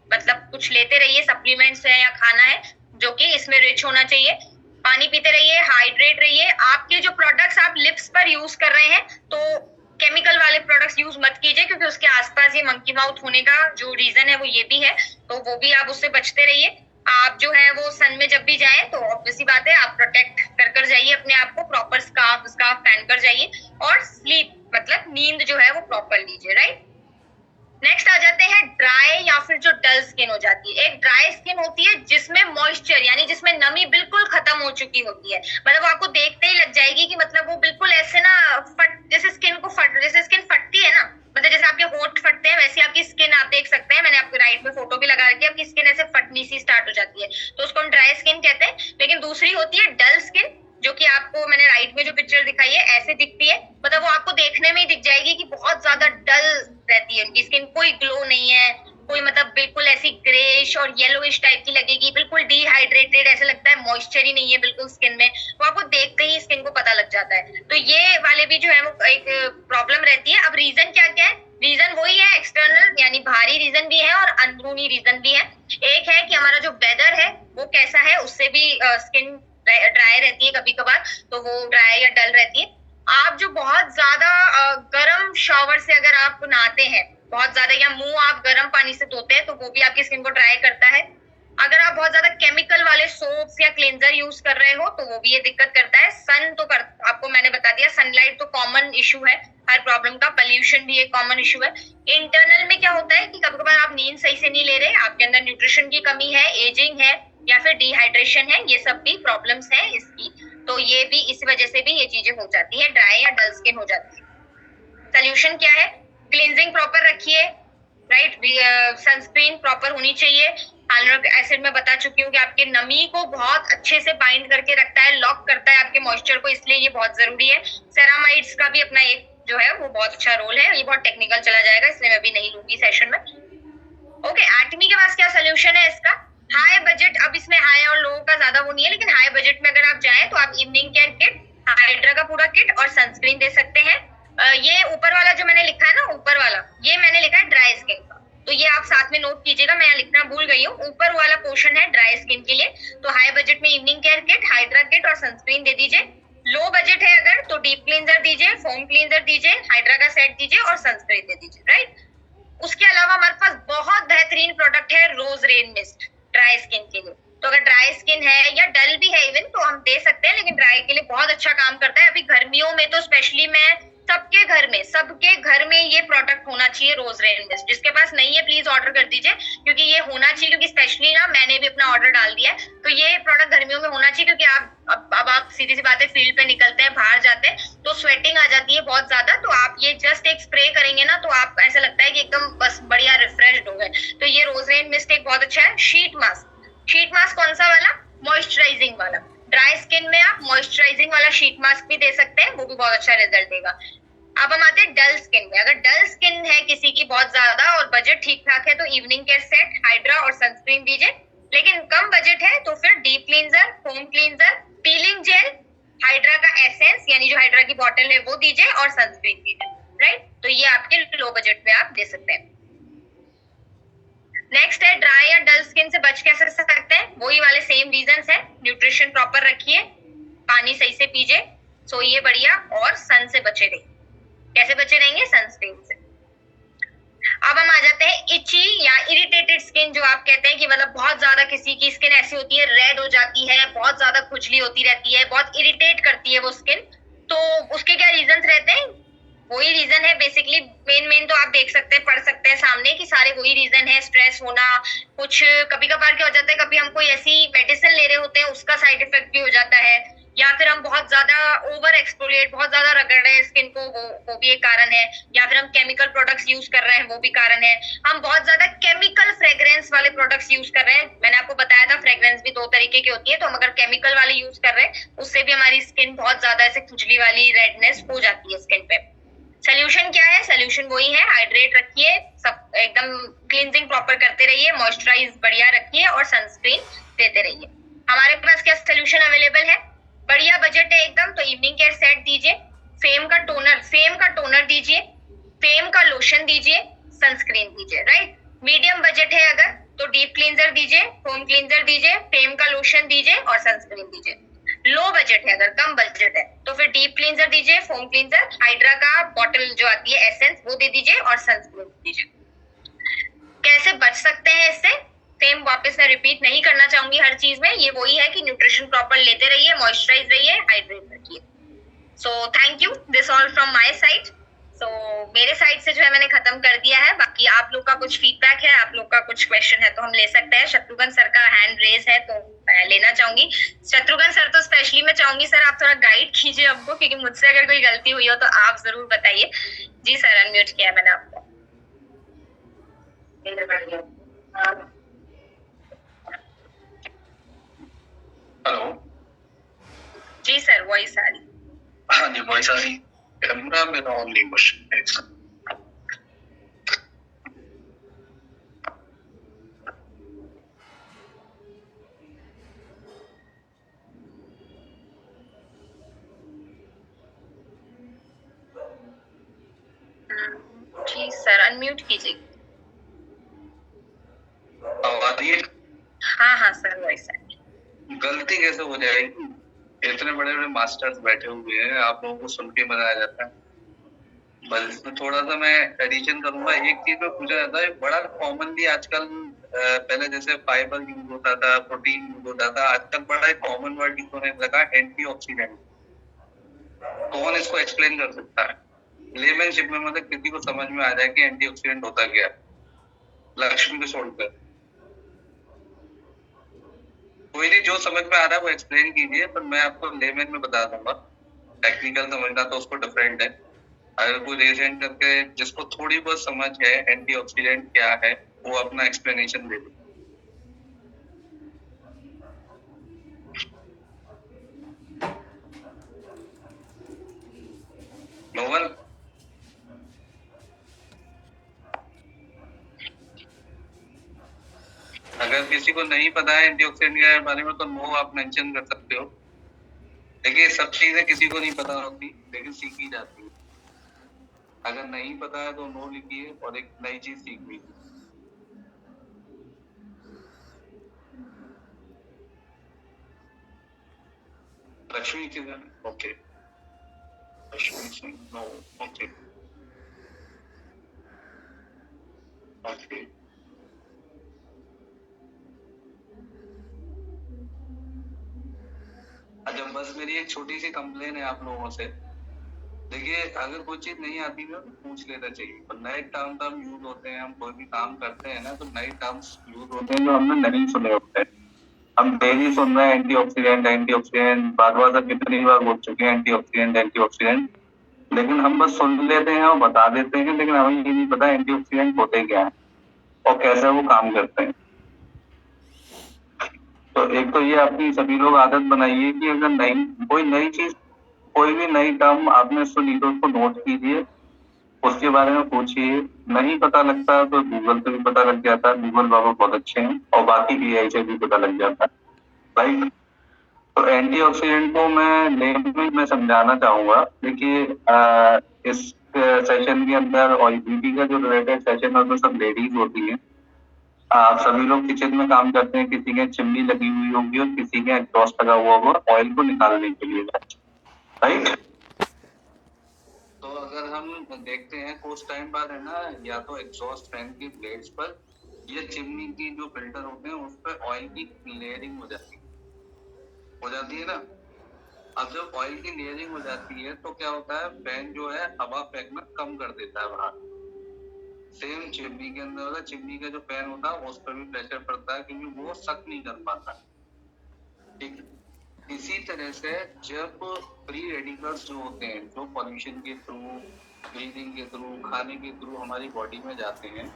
मतलब कुछ लेते रहिए, सप्लीमेंट्स है या खाना है जो कि इसमें रिच होना चाहिए। पानी पीते रहिए, हाइड्रेट रहिए। आपके जो प्रोडक्ट्स आप लिप्स पर यूज कर रहे हैं, तो केमिकल वाले प्रोडक्ट्स यूज मत कीजिए, क्योंकि उसके आसपास ये मंकी माउथ होने का जो रीजन है वो ये भी है, तो वो भी आप उससे बचते रहिए। आप जो है वो सन में जब भी जाएं तो ऑब्वियसली बात है आप प्रोटेक्ट कर जाइए अपने आप को, प्रॉपर स्कार्फ पहन कर जाइए, और स्लीप मतलब नींद जो है वो प्रॉपर लीजिए, राइट। नेक्स्ट आ जाते हैं ड्राई या फिर जो डल स्किन हो जाती है। एक ड्राई स्किन होती है जिसमें मॉइस्चर यानी जिसमें नमी बिल्कुल खत्म हो चुकी होती है, मतलब आपको देखते ही लग जाएगी कि मतलब वो बिल्कुल ऐसे ना जैसे स्किन फटती है ना, मतलब जैसे आपके होंठ फटते हैं वैसे आपकी स्किन आप देख सकते हैं, मैंने आपको राइट में फोटो भी लगा रखी है, आपकी स्किन ऐसे फटनी सी स्टार्ट हो जाती है, तो उसको हम ड्राई स्किन कहते हैं। लेकिन दूसरी होती है डल स्किन, जो कि आपको मैंने राइट में जो पिक्चर दिखाई है ऐसे दिखती है, मतलब वो आपको देखने में ही दिख जाएगी कि बहुत ज्यादा डल रहती है उनकी स्किन, कोई ग्लो नहीं है, कोई मतलब बिल्कुल ऐसी ग्रेइश और येलोइश टाइप की लगेगी, बिल्कुल डिहाइड्रेटेड, ऐसा लगता है मॉइस्चर ही नहीं है बिल्कुल स्किन में, वो आपको देखते ही स्किन को पता लग जाता है। तो ये वाले भी जो है वो एक प्रॉब्लम रहती है। अब रीजन क्या क्या है, रीजन वही है, एक्सटर्नल यानी बाहरी रीजन भी है और अंदरूनी रीजन भी है। एक है कि हमारा जो वेदर है वो कैसा है, उससे भी स्किन ड्राई रहती है कभी कभार, तो वो ड्राई या डल रहती है। आप जो बहुत ज्यादा गर्म शावर से अगर आप नहाते हैं बहुत ज्यादा, या मुंह आप गर्म पानी से धोते हैं, तो वो भी आपकी स्किन को ड्राई करता है। अगर आप बहुत ज्यादा केमिकल वाले सोप्स या क्लेंजर यूज कर रहे हो तो वो भी ये दिक्कत करता है। सन तो आपको मैंने बता दिया, सनलाइट तो कॉमन इशू है हर प्रॉब्लम का, पोल्यूशन भी एक कॉमन इशू है। इंटरनल में क्या होता है कि कभी कभार आप नींद सही से नहीं ले रहे, आपके अंदर न्यूट्रिशन की कमी है, एजिंग है, या फिर डिहाइड्रेशन है, ये सब भी प्रॉब्लम्स हैं इसकी, तो ये भी इस वजह से भी ये चीजें हो जाती है, ड्राई या डल स्किन हो जाती है। सोल्यूशन क्या है, क्लींजिंग प्रॉपर रखिए, राइट, सनस्क्रीन प्रॉपर होनी चाहिए। हाइलुरोनिक एसिड में बता चुकी हूँ कि आपके नमी को बहुत अच्छे से बाइंड करके रखता है, लॉक करता है आपके मॉइस्चर को, इसलिए ये बहुत जरूरी है। सेरामाइड्स का भी अपना एक जो है वो बहुत अच्छा रोल है, ये बहुत टेक्निकल चला जाएगा इसलिए मैं भी नहीं लूंगी सेशन में। ओके, एटमी के पास क्या सोल्यूशन है इसका, हाई बजट, अब इसमें हाई और लो का ज्यादा वो नहीं है, लेकिन हाई बजट में अगर आप जाएं तो आप इवनिंग केयर किट, हाइड्रा का पूरा किट और सनस्क्रीन दे सकते हैं। ये ऊपर वाला जो मैंने लिखा है ना, ऊपर वाला ये मैंने लिखा है ड्राई स्किन का, तो ये आप साथ में नोट कीजिएगा, मैं यहाँ लिखना भूल गई हूँ। ऊपर वाला पोर्शन है ड्राई स्किन के लिए, तो हाई बजट में evening care kit, hydra kit और सनस्क्रीन दे दीजिए। लो बजट है अगर तो डीप क्लींजर दीजिए, फोम क्लींजर दीजिए, हाइड्रा का सेट दीजिए और सनस्क्रीन दे दीजिए, राइट। उसके अलावा हमारे पास बहुत बेहतरीन प्रोडक्ट है रोज रेन मिस्ट ड्राई स्किन के लिए। तो अगर ड्राई स्किन है या डल भी है इवन तो हम दे सकते हैं, लेकिन ड्राई के लिए बहुत अच्छा काम करता है। अभी गर्मियों में तो स्पेशली मैं सबके घर में ये प्रोडक्ट होना चाहिए रोज रेन मिस्ट। जिसके पास नहीं है प्लीज ऑर्डर कर दीजिए, क्योंकि ये होना चाहिए, क्योंकि स्पेशली ना मैंने भी अपना ऑर्डर डाल दिया है। तो ये प्रोडक्ट गर्मियों में होना चाहिए, क्योंकि अब आप सीधी सी बात है फील्ड पे निकलते हैं, बाहर जाते हैं तो स्वेटिंग आ जाती है बहुत ज्यादा। तो आप ये जस्ट एक स्प्रे करेंगे ना तो आप ऐसा लगता है कि एकदम बस बढ़िया रिफ्रेश्ड हो गए। तो ये रोज रेन मिस्ट एक बहुत अच्छा है। शीट मास्क कौन सा वाला? मॉइस्चराइजिंग वाला। ड्राई स्किन में आप मॉइस्चराइजिंग वाला शीट मास्क भी दे सकते हैं, वो भी बहुत अच्छा रिजल्ट देगा। अब हम आते हैं डल स्किन में। अगर डल स्किन है किसी की बहुत ज्यादा और बजट ठीक ठाक है तो इवनिंग केयर सेट, हाइड्रा और सनस्क्रीन दीजिए। लेकिन कम बजट है तो फिर deep cleanser, foam cleanser, piling jail, hydra का एसेंस यानी जो हाइड्रा की बॉटल है वो दीजिए और सनस्क्रीन दीजिए, राइट। तो ये आपके लो बजट में आप दे सकते हैं। नेक्स्ट है ड्राई या डल स्किन से बच कैसे सकते हैं? वही वाले सेम रीजंस है। न्यूट्रिशन प्रॉपर रखिए, पानी सही से पीजिए, सोइए बढ़िया और सन से बचे रहिए। कैसे बचे रहेंगे? सनस्क्रीन से। अब हम आ जाते हैं इची या इरिटेटेड स्किन, जो आप कहते हैं कि मतलब बहुत ज्यादा किसी की स्किन ऐसी होती है, रेड हो जाती है, बहुत ज्यादा खुजली होती रहती है, बहुत इरिटेट करती है वो स्किन। तो उसके क्या रीजंस रहते हैं? वही रीजन है बेसिकली। मेन तो आप देख सकते हैं, पढ़ सकते हैं सामने कि सारे वही रीजन है। स्ट्रेस होना, कुछ कभी कभार क्या हो जाता है, कभी हम कोई ऐसी मेडिसिन ले रहे होते हैं उसका साइड इफेक्ट भी हो जाता है, या फिर हम बहुत ज्यादा ओवर एक्सपोलिएट, बहुत ज्यादा रगड़ रहे हैं स्किन को, वो भी एक कारण है। या फिर हम केमिकल प्रोडक्ट्स यूज कर रहे हैं, वो भी कारण है। हम बहुत ज्यादा केमिकल फ्रेग्रेंस वाले प्रोडक्ट्स यूज कर रहे हैं। मैंने आपको बताया था फ्रेग्रेंस भी दो तरीके की होती है। तो हम अगर केमिकल वाले यूज कर रहे हैं उससे भी हमारी स्किन बहुत ज्यादा ऐसे खुजली वाली रेडनेस हो जाती है स्किन पे। सोल्यूशन क्या है? सोल्यूशन वही है, हाइड्रेट रखिए, सब एकदम क्लींजिंग प्रॉपर करते रहिए, मॉइस्चराइज बढ़िया रखिए और सनस्क्रीन देते रहिए। हमारे पास क्या सोल्यूशन अवेलेबल है? बढ़िया बजट है एकदम, तो इवनिंग केयर सेट दीजिए, फेम का टोनर दीजिए, फेम का लोशन दीजिए, सनस्क्रीन दीजिए, राइट। मीडियम बजट है अगर तो डीप क्लींजर दीजिए, होम क्लींजर दीजिए, फेम का लोशन दीजिए और सनस्क्रीन दीजिए। लो बजट है अगर, कम बजट है तो फिर डीप क्लींजर दीजिए, फोम क्लींजर, हाइड्रा का बॉटल जो आती है एसेंस वो दे दीजिए और सनस्क्रीन दीजिए। कैसे बच सकते हैं इससे? सेम वापस मैं रिपीट नहीं करना चाहूंगी हर चीज में। ये वही है कि न्यूट्रिशन प्रॉपर लेते रहिए, मॉइस्चराइज रहिए, हाइड्रेट रखिए। So thank you, this all from my side. So मेरे साइड से जो है मैंने खत्म कर दिया है। बाकी आप लोग का कुछ फीडबैक है, आप लोग का कुछ क्वेश्चन है तो हम ले सकते हैं। शत्रुघ्न सर का हैंड रेज है तो मैं लेना चाहूंगी। शत्रुघ्न सर तो स्पेशली मैं चाहूंगी सर आप थोड़ा गाइड कीजिए हमको, क्योंकि मुझसे अगर कोई गलती हुई हो तो आप जरूर बताइए। जी सर, अनम्यूट किया मैंने आपको। हेलो। जी सर, वॉइस आ रही? हाँ जी, वॉइस आ रही। मेरा ओनली क्वेश्चन है। जी सर, अनम्यूट कीजिए। आवाज ये हाँ सर, वॉइस आ रही। गलती कैसे हो जाएगी? इतने बड़े बड़े मास्टर्स बैठे हुए हैं, आप लोगों को सुन के मजा आ जाता है। बस इसमें थोड़ा सा मैं एडिशन करूंगा। एक चीज में पूछा जाता है, बड़ा कॉमनली आजकल, पहले जैसे फाइबर यूज होता था, प्रोटीन यूज होता था, आजकल बड़ा एक कॉमन वर्ड यूज होने लगा, एंटीऑक्सीडेंट। कौन इसको एक्सप्लेन कर सकता है लेमनशिप में? मतलब किसी को समझ में आ जाए कि एंटीऑक्सीडेंट होता क्या है? लक्ष्मी को छोड़कर कोई नहीं, जो समझ में आ रहा है वो एक्सप्लेन कीजिए, पर मैं आपको लेमन में बता दूंगा। टेक्निकल समझना तो उसको डिफरेंट है। अगर कोई रिसेंट करके जिसको थोड़ी बहुत समझ है एंटीऑक्सीडेंट क्या है, वो अपना एक्सप्लेनेशन दे दे। नोवन, अगर किसी को नहीं पता है एंटीऑक्सीडेंट के बारे में तो नो आप मेंशन कर सकते हो। देखिए, सब चीजें किसी को नहीं पता होती, लेकिन सीखी जाती है। अगर नहीं पता है तो नो लिखिए और एक नई चीज सीख लीजिए। लक्ष्मी किधर? Okay, Lakshmi Singh, no, okay okay. अच्छा, बस मेरी एक छोटी सी कंप्लेन है आप लोगों से। देखिए, अगर कोई चीज नहीं आती है तो पूछ लेना चाहिए। पर नए टर्म यूज होते हैं, हम कोई भी काम करते हैं ना, तो नए टर्म्स यूज होते हैं जो हमने नहीं सुने होते हैं। हम डेली सुन रहे हैं एंटीऑक्सीडेंट, बार बार कितनी बार बोल चुके हैं एंटीऑक्सीडेंट, लेकिन हम बस सुन लेते हैं और बता देते हैं, लेकिन हमें ये नहीं पता एंटीऑक्सीडेंट होते क्या है और कैसे वो काम करते हैं। तो एक तो ये अपनी सभी लोग आदत बनाइए कि अगर कोई नई चीज, कोई भी नई टर्म आपने सुनी तो उसको नोट कीजिए, उसके बारे में पूछिए। नहीं पता लगता तो गूगल से भी पता लग जाता है, गूगल बाबा बहुत अच्छे हैं, और बाकी AI से भी पता लग जाता है, राइट। तो एंटीऑक्सीडेंट को मैं लेम में समझाना चाहूंगा। देखिए, इस सेशन के अंदर और ब्यूटी का जो रिलेटेड सेशन है तो सब लेडीज होती हैं। आप सभी लोग किचन में काम करते हैं, किसी के चिमनी लगी हुई होगी और किसी के एग्जॉस्ट लगा हुआ होगा ऑयल को निकालने के लिए, राइट। तो अगर हम देखते हैं कुछ टाइम बाद है ना, या तो एग्जॉस्ट फैन की ब्लेड्स पर या चिमनी की जो फिल्टर होते हैं उस पर ऑयल की लेयरिंग हो जाती है ना। अब जब ऑयल की लेयरिंग हो जाती है तो क्या होता है, फैन जो है हवा फेंकना कम कर देता है बाहर। सेम चिमनी के अंदर होता है, चिमनी का जो फैन होता है उस पर भी प्रेशर पड़ता है क्योंकि वो सक नहीं कर पाता, ठीक। इसी तरह से जब फ्री रेडिकल्स जो होते हैं, जो पॉल्यूशन के थ्रू, ब्रीदिंग के थ्रू, खाने के थ्रू हमारी बॉडी में जाते हैं,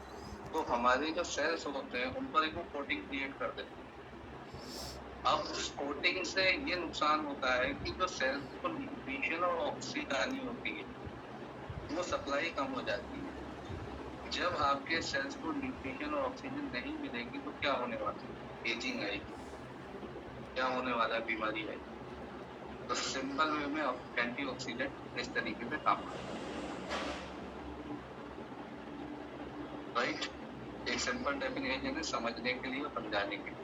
तो हमारे जो सेल्स होते हैं उन पर एक कोटिंग क्रिएट कर देते हैं। अब उस कोटिंग से ये नुकसान होता है कि जो सेल्स को न्यूट्रिशन और ऑक्सीजन आनी होती है वो सप्लाई कम हो जाती है। जब आपके सेल्स को न्यूट्रिशन और ऑक्सीजन नहीं मिलेगी तो क्या होने वाला है, एजिंग आएगी, क्या होने वाला है, बीमारी आएगी। तो सिंपल वे में एंटीऑक्सीडेंट इस तरीके से काम करता है, राइट। एक सिंपल डेफिनेशन है समझने के लिए और समझाने के लिए।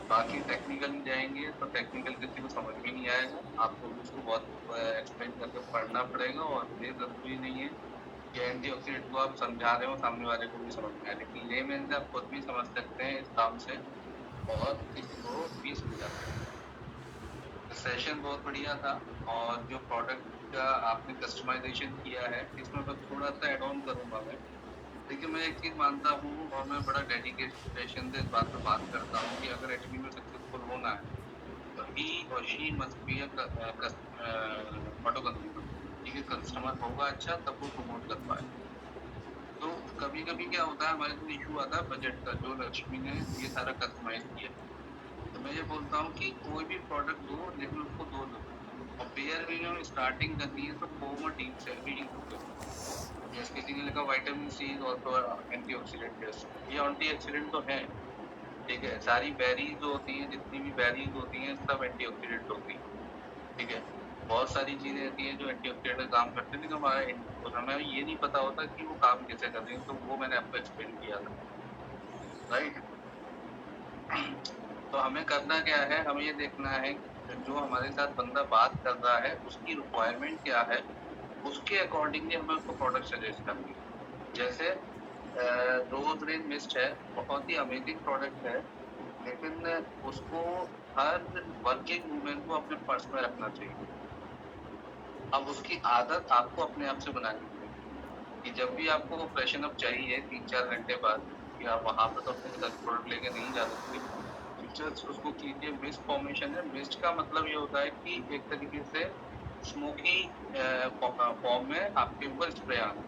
बाकी टेक्निकल जाएंगे तो टेक्निकल किसी को समझ में नहीं आएगा, आपको उसको बहुत एक्सप्लेन करके पढ़ना पड़ेगा। और ये जरूरी नहीं है कि एंटीऑक्सीडेंट को आप समझा रहे हो सामने वाले को भी समझ में आए, लेकिन लेमैन से आप खुद भी समझ सकते हैं इस काम से और किसी को भी समझा सकते हैं। सेशन बहुत बढ़िया था और जो प्रोडक्ट का आपने कस्टमाइजेशन किया है इसमें मैं थोड़ा सा एड ऑन करूँगा मैं। देखिए, मैं एक चीज़ मानता हूँ और मैं बड़ा डेडिकेशन से इस बात पर बात करता हूँ कि अगर एचपी में सक्सेसफुल होना है तो ही और she must be auto consumer, ठीक है। कस्टमर होगा अच्छा तब वो प्रमोट कर पाए। तो कभी कभी क्या होता है, हमारे को इशू आता है बजट का, जो लक्ष्मी ने ये सारा कस्टमाइज किया। तो मैं ये बोलता हूँ कि कोई भी प्रोडक्ट दो लेकिन उसको दो और पेयर भी स्टार्टिंग करनी है तो फॉर्म डीप से जैसे किसी ने लिखा विटामिन सी और तो एंटीऑक्सीडेंट, ये एंटीऑक्सीडेंट तो है, ठीक है। सारी बेरीज जो होती हैं, जितनी भी बेरीज होती हैं सब एंटीऑक्सीडेंट होती हैं, ठीक है। बहुत सारी चीजें होती हैं जो एंटीऑक्सीडेंट का काम करते हैं, लेकिन हमें ये नहीं पता होता कि वो काम कैसे कर रहे हैं। तो वो मैंने आपको एक्सप्लेन किया था, राइट। तो हमें करना क्या है, हमें ये देखना है जो हमारे साथ बंदा बात कर रहा है उसकी रिक्वायरमेंट क्या है, उसके अकॉर्डिंगली हमें उसको प्रोडक्ट सजेस्ट करनी है। जैसे रोज रेन मिस्ट है, बहुत ही अमेजिंग प्रोडक्ट है, लेकिन उसको हर वर्किंग वूमेन को अपने पर्स में रखना चाहिए। अब उसकी आदत आपको अपने आप से बनानी पड़ेगी कि जब भी आपको फ्रेशन अप चाहिए 3-4 घंटे बाद, कि आप वहाँ पर तो अपने साथ प्रोडक्ट लेके नहीं जा सकते, उसको कीजिए। मिस्ट फॉर्मेशन है, मिस्ट का मतलब ये होता है कि एक तरीके से स्मोकी फॉर्म में आपके ऊपर स्प्रे आना।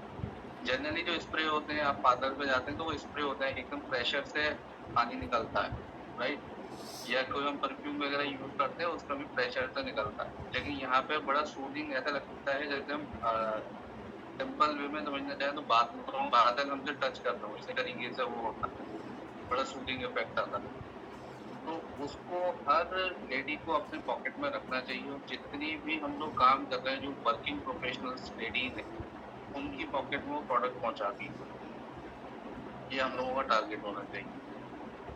जनरली जो स्प्रे होते हैं, आप पार्लर पे जाते हैं तो वो स्प्रे होता है एकदम प्रेशर से पानी निकलता है, राइट। या कोई हम परफ्यूम वगैरह यूज करते हैं उसका भी प्रेशर से निकलता है, लेकिन यहाँ पे बड़ा सूदिंग ऐसा लगता है जैसे हम सिंपल वे में समझना चाहें तो बादल हमसे टच कर रहा हूँ, इसी तरीके से वो होता है, बड़ा सूदिंग इफेक्ट आता है। तो उसको हर लेडी को अपने पॉकेट में रखना चाहिए और जितनी भी हम लोग काम कर रहे हैं, जो वर्किंग प्रोफेशनल्स लेडीज हैं, उनकी पॉकेट में वो प्रोडक्ट पहुंचा दी, ये हम लोगों का टारगेट होना चाहिए।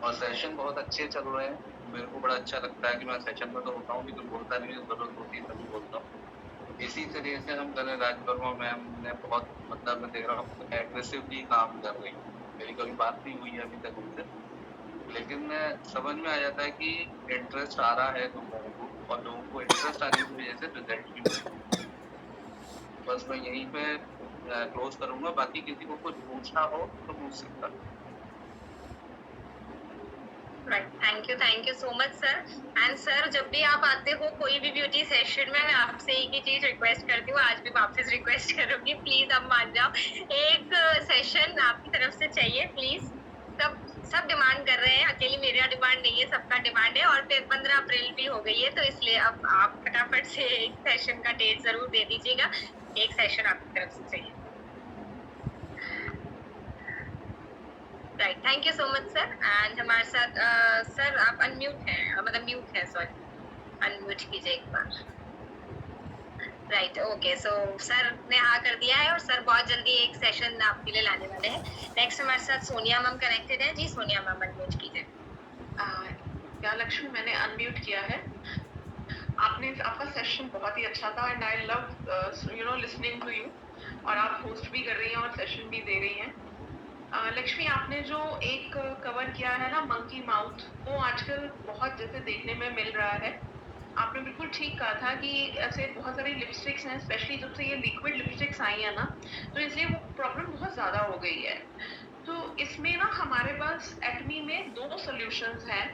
और सेशन बहुत अच्छे चल रहे हैं, मेरे को बड़ा अच्छा लगता है कि मैं सेशन में तो होता हूँ, लेकिन बोलता नहीं, जरूरत होती है तभी बोलता हूँ। इसी तरीके से हम करें, राज वर्मा मैम ने बहुत, मतलब मैं देख रहा हूँ एग्रेसिवली काम कर रही है। मेरी कभी बात नहीं हुई है अभी तक उनसे, लेकिन समझ में आ जाता है कि इंटरेस्ट आ रहा है लोगों को, और लोगों को इंटरेस्ट आने की वजह से रिजल्ट भी मिल रहा है। बस मैं यहीं पे क्लोज करूंगा, बाकी किसी को कुछ पूछना हो तो पूछ सकता है। Right, thank you so much sir. And sir, जब भी आप आते हो कोई भी ब्यूटी सेशन में, मैं आपसे एक ही चीज रिक्वेस्ट करती हूँ, आज भी वापस रिक्वेस्ट करूंगी, प्लीज अब मान जाओ, एक सेशन आपकी तरफ से चाहिए प्लीज। सब डिमांड कर रहे हैं, अकेली मेरा डिमांड नहीं है, सबका डिमांड है। और फिर 15 अप्रैल भी हो गई है, तो इसलिए अब आप फटाफट से एक सेशन का डेट जरूर दे दीजिएगा, एक सेशन आपकी तरफ से चाहिए। Right, thank you so much sir. And हमारे साथ सर आप अनम्यूट हैं, मतलब म्यूट है, सॉरी, अनम्यूट कीजिए एक बार। राइट, ओके, सो सर ने हाँ कर दिया है, और सर बहुत जल्दी एक सेशन आपके लिए लाने वाले हैं। नेक्स्ट हमारे साथ सोनिया मैम कनेक्टेड है। जी सोनिया मैम, अनम्यूट कीजिए। क्या लक्ष्मी, मैंने अनम्यूट किया है। आपका सेशन बहुत ही अच्छा था, and I love listening to you. और आप होस्ट भी कर रही हैं और सेशन भी दे रही हैं। लक्ष्मी, आपने जो एक कवर किया है ना, मंकी माउथ, वो आजकल बहुत जैसे देखने में मिल रहा है। आपने बिल्कुल ठीक कहा था कि ऐसे बहुत सारी लिपस्टिक्स हैं, स्पेशली जब से ये लिक्विड लिपस्टिक्स आई है ना, तो इसलिए वो प्रॉब्लम बहुत ज़्यादा हो गई है। तो इसमें ना हमारे पास एक्नी में 2 सॉल्यूशंस हैं,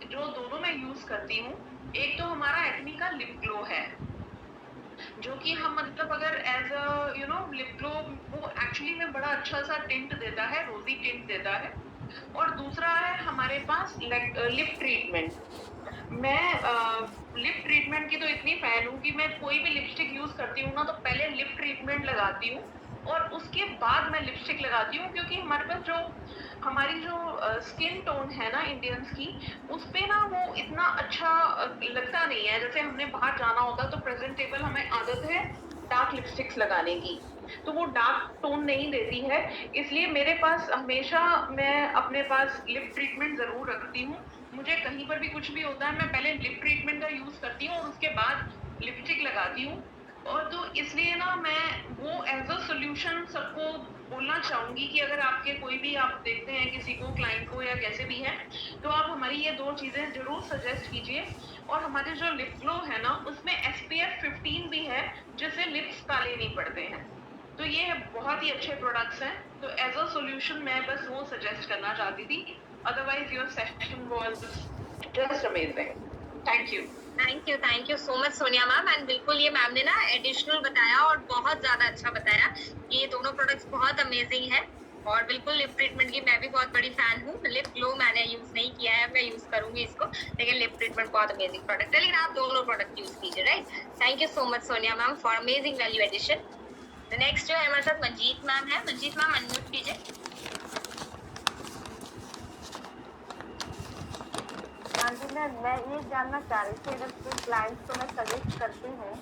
जो दोनों मैं यूज़ करती हूँ। एक तो हमारा एक्नी का लिप ग्लो है, जो कि हम मतलब अगर एज अ लिप ग्लो, वो एक्चुअली में बड़ा अच्छा सा टिंट देता है, रोजी टिंट देता है। और दूसरा है हमारे पास लिप ट्रीटमेंट। मैं लिप ट्रीटमेंट की तो इतनी फैन हूँ कि मैं कोई भी लिपस्टिक यूज करती हूँ ना, तो पहले लिप ट्रीटमेंट लगाती हूँ और उसके बाद मैं लिपस्टिक लगाती हूँ, क्योंकि हमारी जो स्किन टोन है ना इंडियंस की, उस पे ना वो इतना अच्छा लगता नहीं है। जैसे हमने बाहर जाना होता तो प्रेजेंटेबल हमें आदत है डार्क लिपस्टिक्स लगाने की, तो वो डार्क टोन नहीं देती है। इसलिए मेरे पास हमेशा, मैं अपने पास लिप ट्रीटमेंट ज़रूर रखती हूँ। मुझे कहीं पर भी कुछ भी होता है, मैं पहले लिप ट्रीटमेंट का यूज़ करती हूँ और उसके बाद लिपस्टिक लगाती हूँ। और तो इसलिए ना मैं वो एज अ सोल्यूशन सबको बोलना चाहूँगी कि अगर आपके कोई भी, आप देखते हैं किसी को, क्लाइंट को या कैसे भी है, तो आप हमारी ये 2 चीज़ें ज़रूर सजेस्ट कीजिए। और हमारे जो लिप ग्लो है ना, उसमें SPF 15 भी है, जिससे लिप्स काले नहीं पड़ते हैं। तो ये बहुत ही अच्छे प्रोडक्ट्स हैं, तो एज अ सोल्यूशन मैं बस वो सजेस्ट करना चाहती थी। Otherwise your session was just amazing. Thank you so much Sonia ma'am. And बिल्कुल ये मैम ने ना एडिशनल बताया और बहुत ज्यादा अच्छा बताया कि ये दोनों प्रोडक्ट्स बहुत अमेजिंग है। और बिल्कुल लिप ट्रीटमेंट की मैं भी बहुत बड़ी फैन हूँ। लिप ग्लो मैंने यूज नहीं किया है, मैं यूज करूंगी इसको, लेकिन लिप ट्रीटमेंट बहुत अमेजिंग प्रोडक्ट है। लेकिन आप दोनों प्रोडक्ट यूज कीजिए, right. Thank you so much Sonia ma'am for amazing value addition. Next जो है हमारे साथ मंजीत मैम है। मंजीत मैम अनम्यूट कीजिए। हाँ जी मैम, मैं ये जानना चाह रही थी, अगर कोई क्लाइंट्स को मैं सजेस्ट करती हूँ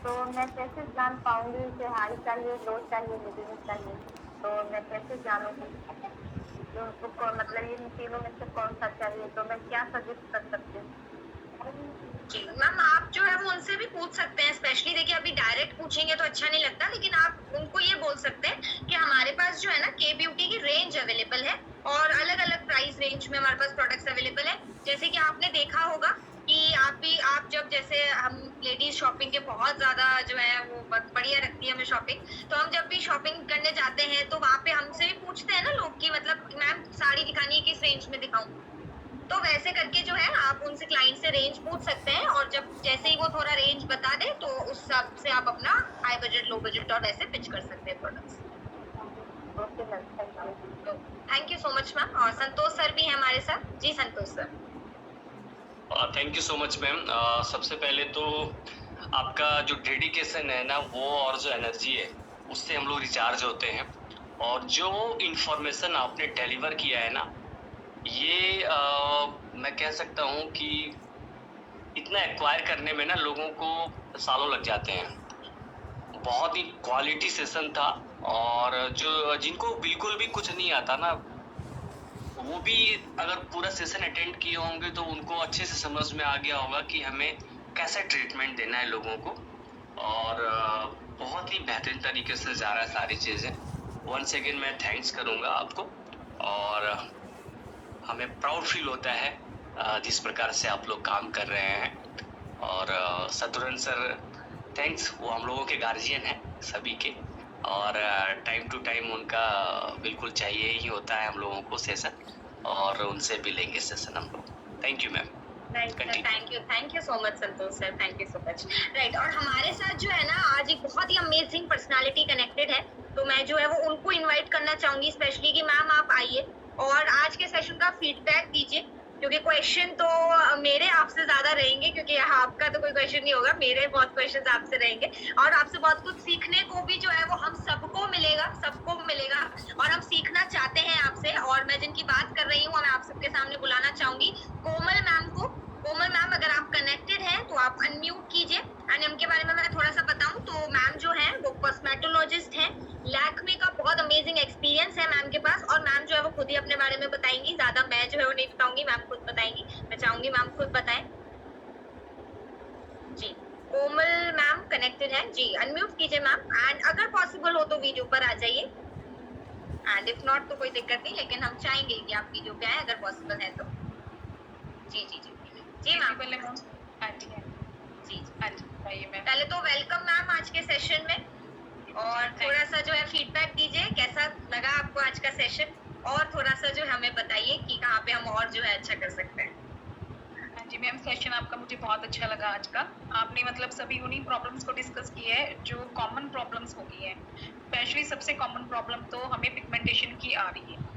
तो मैं कैसे जान पाऊंगी कि हाई चाहिए, लो चाहिए, मीडियम चाहिए, तो मैं कैसे जानूंगी कि उनको मतलब ये तीनों में से कौन सा चाहिए, तो मैं क्या सजेस्ट कर सकती हूँ? जी मैम, आप जो है वो उनसे भी पूछ सकते हैं। स्पेशली देखिए, अभी डायरेक्ट पूछेंगे तो अच्छा नहीं लगता, लेकिन आप उनको ये बोल सकते हैं कि हमारे पास जो है ना के ब्यूटी की रेंज अवेलेबल है और अलग अलग प्राइस रेंज में हमारे पास प्रोडक्ट्स अवेलेबल है। जैसे कि आपने देखा होगा कि आप जब, जैसे हम लेडीज शॉपिंग के बहुत ज्यादा जो है वो बढ़िया रखती है हमें शॉपिंग, तो हम जब भी शॉपिंग करने जाते हैं तो वहाँ पे हमसे भी पूछते हैं ना लोग कि मतलब मैम साड़ी दिखानी है, किस रेंज में दिखाऊं। तो वैसे करके जो है आप उनसे, क्लाइंट से रेंज पूछ सकते हैं, और जब जैसे ही वो थोड़ा रेंज बता दे तो उस हिसाब से आप अपना हाई बजट, लो बजट और ऐसे पिच कर सकते हैं products. Okay ma'am, thank you. Thank you so much ma'am. और संतोष सर भी है हमारे साथ। जी Santosh sir. Thank you so much ma'am. सबसे पहले तो आपका जो डेडिकेशन है ना, वो और जो एनर्जी है, उससे हम लोग रिचार्ज होते हैं। और जो इंफॉर्मेशन आपने डिलीवर किया है ना, ये मैं कह सकता हूँ कि इतना एक्वायर करने में ना लोगों को सालों लग जाते हैं। बहुत ही क्वालिटी सेशन था, और जो जिनको बिल्कुल भी कुछ नहीं आता ना, वो भी अगर पूरा सेशन अटेंड किए होंगे तो उनको अच्छे से समझ में आ गया होगा कि हमें कैसा ट्रीटमेंट देना है लोगों को। और बहुत ही बेहतरीन तरीके से जा रहा है सारी चीज़ें। वंस अगेन मैं थैंक्स करूँगा आपको, और हमें प्राउड फील होता है जिस प्रकार से आप लोग काम कर रहे हैं। और शत्रुघ्न सर थैंक्स, वो हम लोगों के गार्जियन हैं सभी के, और टाइम टू टाइम उनका बिल्कुल चाहिए ही होता है हम लोगों को सेशन, और उनसे भी लेंगे सेशन हम लोग। Thank you ma'am. Thank you so much Santosh sir, thank you so much. Right, और हमारे साथ जो है ना आज एक बहुत ही अमेजिंग पर्सनालिटी कनेक्टेड है, तो मैं जो है वो उनको इनवाइट करना चाहूंगी स्पेशली कि मैम आप आइए और आज के सेशन का फीडबैक दीजिए, क्योंकि क्वेश्चन तो मेरे आपसे ज्यादा रहेंगे, क्योंकि आपका तो कोई क्वेश्चन नहीं होगा, मेरे बहुत क्वेश्चंस आपसे रहेंगे, और आपसे बहुत कुछ सीखने को भी जो है वो हम सबको मिलेगा और हम सीखना चाहते हैं आपसे। और मैं जिनकी बात कर रही हूँ मैं आप सबके सामने बुलाना चाहूंगी कोमल मैम को। कोमल मैम अगर आप कनेक्टेड हैं तो आप अनम्यूट कीजिए। एंड इनके बारे में मैं थोड़ा सा बताऊं तो मैम जो है वो कॉस्मेटोलॉजिस्ट हैं, लैक्मे का बहुत अमेजिंग एक्सपीरियंस है मैम के पास, और मैम जो है वो खुद ही अपने बारे में बताएंगी, ज्यादा मैं जो है वो नहीं बताऊंगी, मैम खुद बताएंगी। मैं चाहूंगी मैम खुद बताएं जी। कोमल मैम कनेक्टेड है जी, अनम्यूट कीजिए मैम, एंड अगर पॉसिबल हो तो वीडियो पर आ जाइए, एंड इफ नॉट तो कोई दिक्कत नहीं, लेकिन हम चाहेंगे कि आप वीडियो पे आए अगर पॉसिबल है तो। जी जी जी जी मैम। पहले मैम जी जी बताइए मैम। पहले तो वेलकम मैम आज के सेशन में, और थोड़ा सा जो है फीडबैक दीजिए कैसा लगा आपको आज का सेशन, और थोड़ा सा जो है हमें बताइए कि कहाँ पे हम और जो है अच्छा कर सकते हैं। हाँ जी मैम, सेशन आपका मुझे बहुत अच्छा लगा आज का। आपने मतलब सभी उन्हीं प्रॉब्लम्स को डिस्कस किया है जो कॉमन प्रॉब्लम्स हो गई हैं। स्पेशली सबसे कॉमन प्रॉब्लम तो हमें पिगमेंटेशन की आ रही है।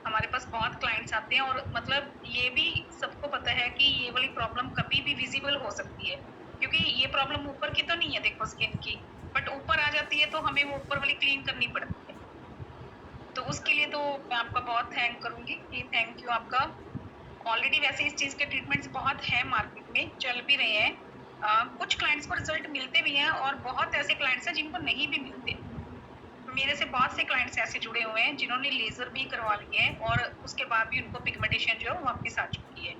हमारे पास बहुत क्लाइंट्स आते हैं, और मतलब ये भी सबको पता है कि ये वाली प्रॉब्लम कभी भी विजिबल हो सकती है, क्योंकि ये प्रॉब्लम ऊपर की तो नहीं है देखो स्किन की, बट ऊपर आ जाती है तो हमें वो ऊपर वाली क्लीन करनी पड़ती है। तो उसके लिए तो मैं आपका बहुत थैंक करूंगी कि थैंक यू आपका। ऑलरेडी वैसे इस चीज़ के ट्रीटमेंट्स बहुत हैं मार्केट में, चल भी रहे हैं। कुछ क्लाइंट्स को रिजल्ट मिलते भी हैं, और बहुत ऐसे क्लाइंट्स हैं जिनको नहीं भी मिलते। मेरे से बहुत से क्लाइंट्स ऐसे जुड़े हुए हैं जिन्होंने लेजर भी करवा लिए हैं, और उसके बाद भी उनको पिगमेंटेशन जो है वापस आ चुकी है।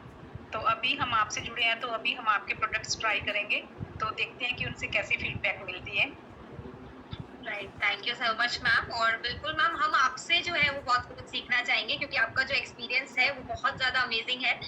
तो अभी हम आपसे जुड़े हैं, तो अभी हम आपके प्रोडक्ट्स ट्राई करेंगे, तो देखते हैं कि उनसे कैसी फीडबैक मिलती है। Right, thank you so much ma'am. और बिल्कुल मैम हम आपसे जो है वो बहुत कुछ सीखना चाहेंगे, क्योंकि आपका जो एक्सपीरियंस है वो बहुत ज्यादा अमेजिंग है।